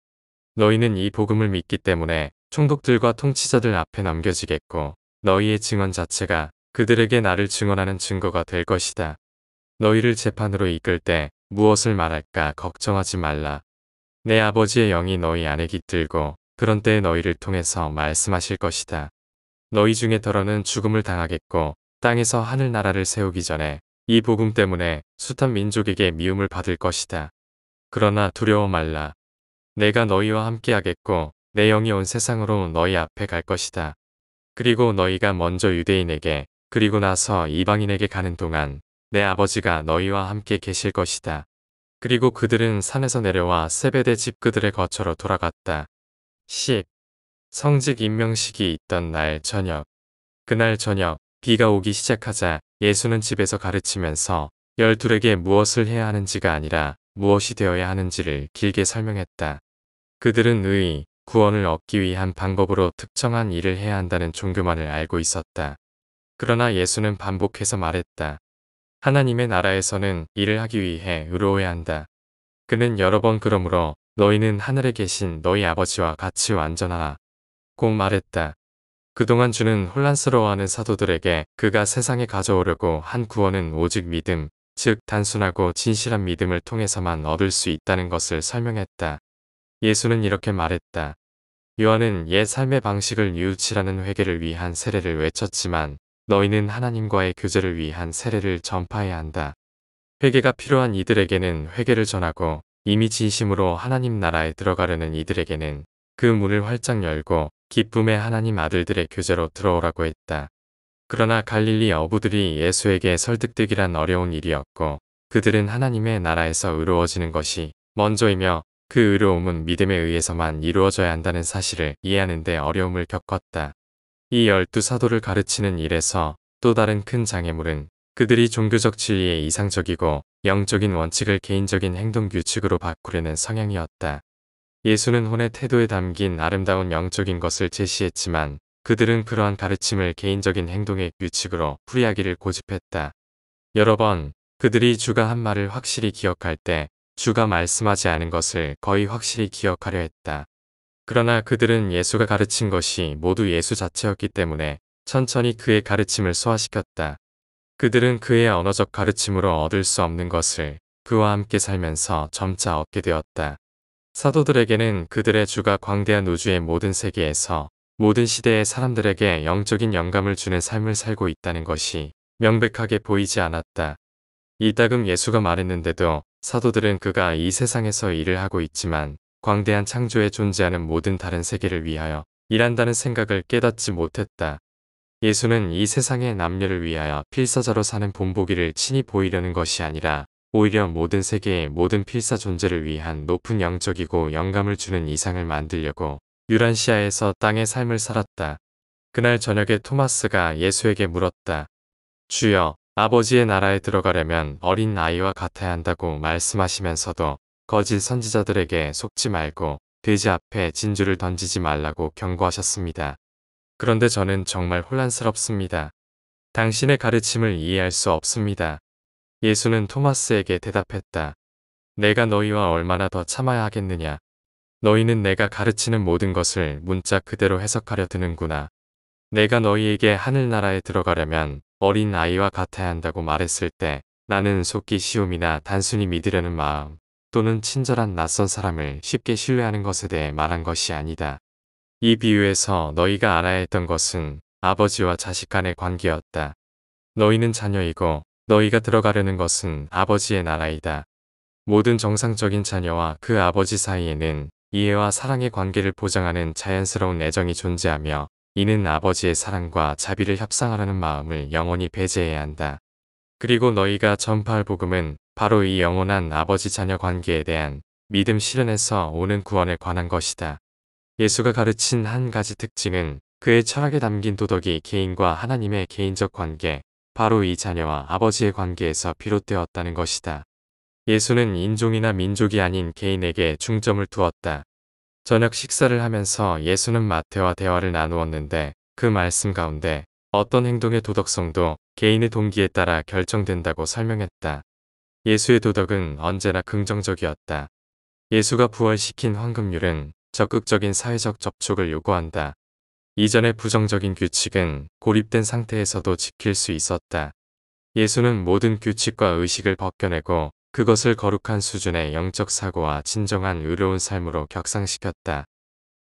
너희는 이 복음을 믿기 때문에 총독들과 통치자들 앞에 넘겨지겠고 너희의 증언 자체가 그들에게 나를 증언하는 증거가 될 것이다. 너희를 재판으로 이끌 때 무엇을 말할까 걱정하지 말라. 내 아버지의 영이 너희 안에 깃들고 그런 때에 너희를 통해서 말씀하실 것이다. 너희 중에 더러는 죽음을 당하겠고 땅에서 하늘나라를 세우기 전에 이 복음 때문에 숱한 민족에게 미움을 받을 것이다. 그러나 두려워 말라. 내가 너희와 함께하겠고 내 영이 온 세상으로 너희 앞에 갈 것이다. 그리고 너희가 먼저 유대인에게 그리고 나서 이방인에게 가는 동안 내 아버지가 너희와 함께 계실 것이다. 그리고 그들은 산에서 내려와 세베대 집 그들의 거처로 돌아갔다. 10. 성직 임명식이 있던 날 저녁. 그날 저녁 비가 오기 시작하자 예수는 집에서 가르치면서 열둘에게 무엇을 해야 하는지가 아니라 무엇이 되어야 하는지를 길게 설명했다. 그들은 구원을 얻기 위한 방법으로 특정한 일을 해야 한다는 종교만을 알고 있었다. 그러나 예수는 반복해서 말했다. 하나님의 나라에서는 일을 하기 위해 의로워야 한다. 그는 여러 번 그러므로 너희는 하늘에 계신 너희 아버지와 같이 완전하라. 꼭 말했다. 그동안 주는 혼란스러워하는 사도들에게 그가 세상에 가져오려고 한 구원은 오직 믿음, 즉 단순하고 진실한 믿음을 통해서만 얻을 수 있다는 것을 설명했다. 예수는 이렇게 말했다. 요한은 옛 삶의 방식을 뉘우치라는 회개를 위한 세례를 외쳤지만 너희는 하나님과의 교제를 위한 세례를 전파해야 한다. 회개가 필요한 이들에게는 회개를 전하고 이미 진심으로 하나님 나라에 들어가려는 이들에게는 그 문을 활짝 열고 기쁨의 하나님 아들들의 교제로 들어오라고 했다. 그러나 갈릴리 어부들이 예수에게 설득되기란 어려운 일이었고 그들은 하나님의 나라에서 의로워지는 것이 먼저이며 그 의로움은 믿음에 의해서만 이루어져야 한다는 사실을 이해하는 데 어려움을 겪었다. 이 12사도를 가르치는 일에서 또 다른 큰 장애물은 그들이 종교적 진리에 이상적이고 영적인 원칙을 개인적인 행동 규칙으로 바꾸려는 성향이었다. 예수는 혼의 태도에 담긴 아름다운 영적인 것을 제시했지만 그들은 그러한 가르침을 개인적인 행동의 규칙으로 풀이하기를 고집했다. 여러 번 그들이 주가 한 말을 확실히 기억할 때 주가 말씀하지 않은 것을 거의 확실히 기억하려 했다. 그러나 그들은 예수가 가르친 것이 모두 예수 자체였기 때문에 천천히 그의 가르침을 소화시켰다. 그들은 그의 언어적 가르침으로 얻을 수 없는 것을 그와 함께 살면서 점차 얻게 되었다. 사도들에게는 그들의 주가 광대한 우주의 모든 세계에서 모든 시대의 사람들에게 영적인 영감을 주는 삶을 살고 있다는 것이 명백하게 보이지 않았다. 이따금 예수가 말했는데도 사도들은 그가 이 세상에서 일을 하고 있지만 광대한 창조에 존재하는 모든 다른 세계를 위하여 일한다는 생각을 깨닫지 못했다. 예수는 이 세상의 남녀를 위하여 필사자로 사는 본보기를 친히 보이려는 것이 아니라 오히려 모든 세계의 모든 필사 존재를 위한 높은 영적이고 영감을 주는 이상을 만들려고 유란시아에서 땅의 삶을 살았다. 그날 저녁에 토마스가 예수에게 물었다. 주여, 아버지의 나라에 들어가려면 어린 아이와 같아야 한다고 말씀하시면서도 거짓 선지자들에게 속지 말고 돼지 앞에 진주를 던지지 말라고 경고하셨습니다. 그런데 저는 정말 혼란스럽습니다. 당신의 가르침을 이해할 수 없습니다. 예수는 토마스에게 대답했다. 내가 너희와 얼마나 더 참아야 하겠느냐. 너희는 내가 가르치는 모든 것을 문자 그대로 해석하려 드는구나. 내가 너희에게 하늘나라에 들어가려면 어린 아이와 같아야 한다고 말했을 때 나는 속기 쉬움이나 단순히 믿으려는 마음 또는 친절한 낯선 사람을 쉽게 신뢰하는 것에 대해 말한 것이 아니다. 이 비유에서 너희가 알아야 했던 것은 아버지와 자식 간의 관계였다. 너희는 자녀이고 너희가 들어가려는 것은 아버지의 나라이다. 모든 정상적인 자녀와 그 아버지 사이에는 이해와 사랑의 관계를 보장하는 자연스러운 애정이 존재하며 이는 아버지의 사랑과 자비를 협상하려는 마음을 영원히 배제해야 한다. 그리고 너희가 전파할 복음은 바로 이 영원한 아버지 자녀 관계에 대한 믿음 실현에서 오는 구원에 관한 것이다. 예수가 가르친 한 가지 특징은 그의 철학에 담긴 도덕이 개인과 하나님의 개인적 관계, 바로 이 자녀와 아버지의 관계에서 비롯되었다는 것이다. 예수는 인종이나 민족이 아닌 개인에게 중점을 두었다. 저녁 식사를 하면서 예수는 마태와 대화를 나누었는데 그 말씀 가운데 어떤 행동의 도덕성도 개인의 동기에 따라 결정된다고 설명했다. 예수의 도덕은 언제나 긍정적이었다. 예수가 부활시킨 황금률은 적극적인 사회적 접촉을 요구한다. 이전의 부정적인 규칙은 고립된 상태에서도 지킬 수 있었다. 예수는 모든 규칙과 의식을 벗겨내고 그것을 거룩한 수준의 영적 사고와 진정한 의로운 삶으로 격상시켰다.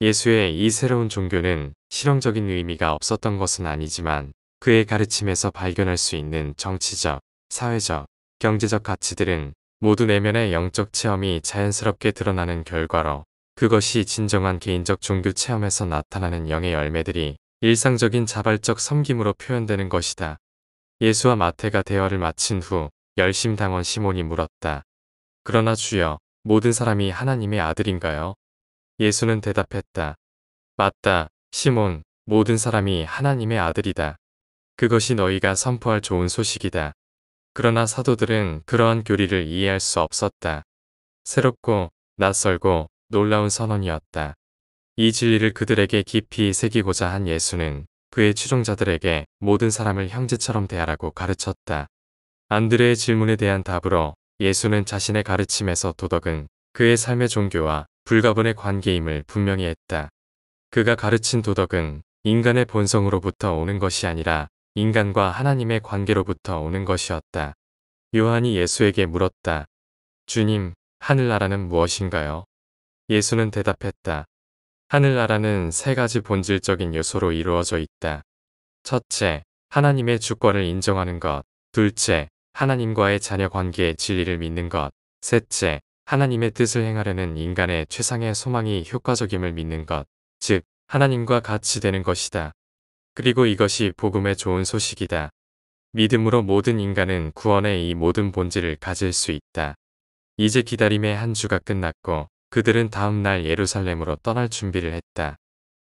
예수의 이 새로운 종교는 실용적인 의미가 없었던 것은 아니지만 그의 가르침에서 발견할 수 있는 정치적, 사회적, 경제적 가치들은 모두 내면의 영적 체험이 자연스럽게 드러나는 결과로 그것이 진정한 개인적 종교 체험에서 나타나는 영의 열매들이 일상적인 자발적 섬김으로 표현되는 것이다. 예수와 마태가 대화를 마친 후 열심당원 시몬이 물었다. 그러나 주여, 모든 사람이 하나님의 아들인가요? 예수는 대답했다. 맞다, 시몬, 모든 사람이 하나님의 아들이다. 그것이 너희가 선포할 좋은 소식이다. 그러나 사도들은 그러한 교리를 이해할 수 없었다. 새롭고 낯설고 놀라운 선언이었다. 이 진리를 그들에게 깊이 새기고자 한 예수는 그의 추종자들에게 모든 사람을 형제처럼 대하라고 가르쳤다. 안드레의 질문에 대한 답으로 예수는 자신의 가르침에서 도덕은 그의 삶의 종교와 불가분의 관계임을 분명히 했다. 그가 가르친 도덕은 인간의 본성으로부터 오는 것이 아니라 인간과 하나님의 관계로부터 오는 것이었다. 요한이 예수에게 물었다. 주님, 하늘나라는 무엇인가요? 예수는 대답했다. 하늘나라는 세 가지 본질적인 요소로 이루어져 있다. 첫째, 하나님의 주권을 인정하는 것. 둘째, 하나님과의 자녀 관계의 진리를 믿는 것. 셋째, 하나님의 뜻을 행하려는 인간의 최상의 소망이 효과적임을 믿는 것. 즉, 하나님과 같이 되는 것이다. 그리고 이것이 복음의 좋은 소식이다. 믿음으로 모든 인간은 구원의 이 모든 본질을 가질 수 있다. 이제 기다림의 한 주가 끝났고 그들은 다음 날 예루살렘으로 떠날 준비를 했다.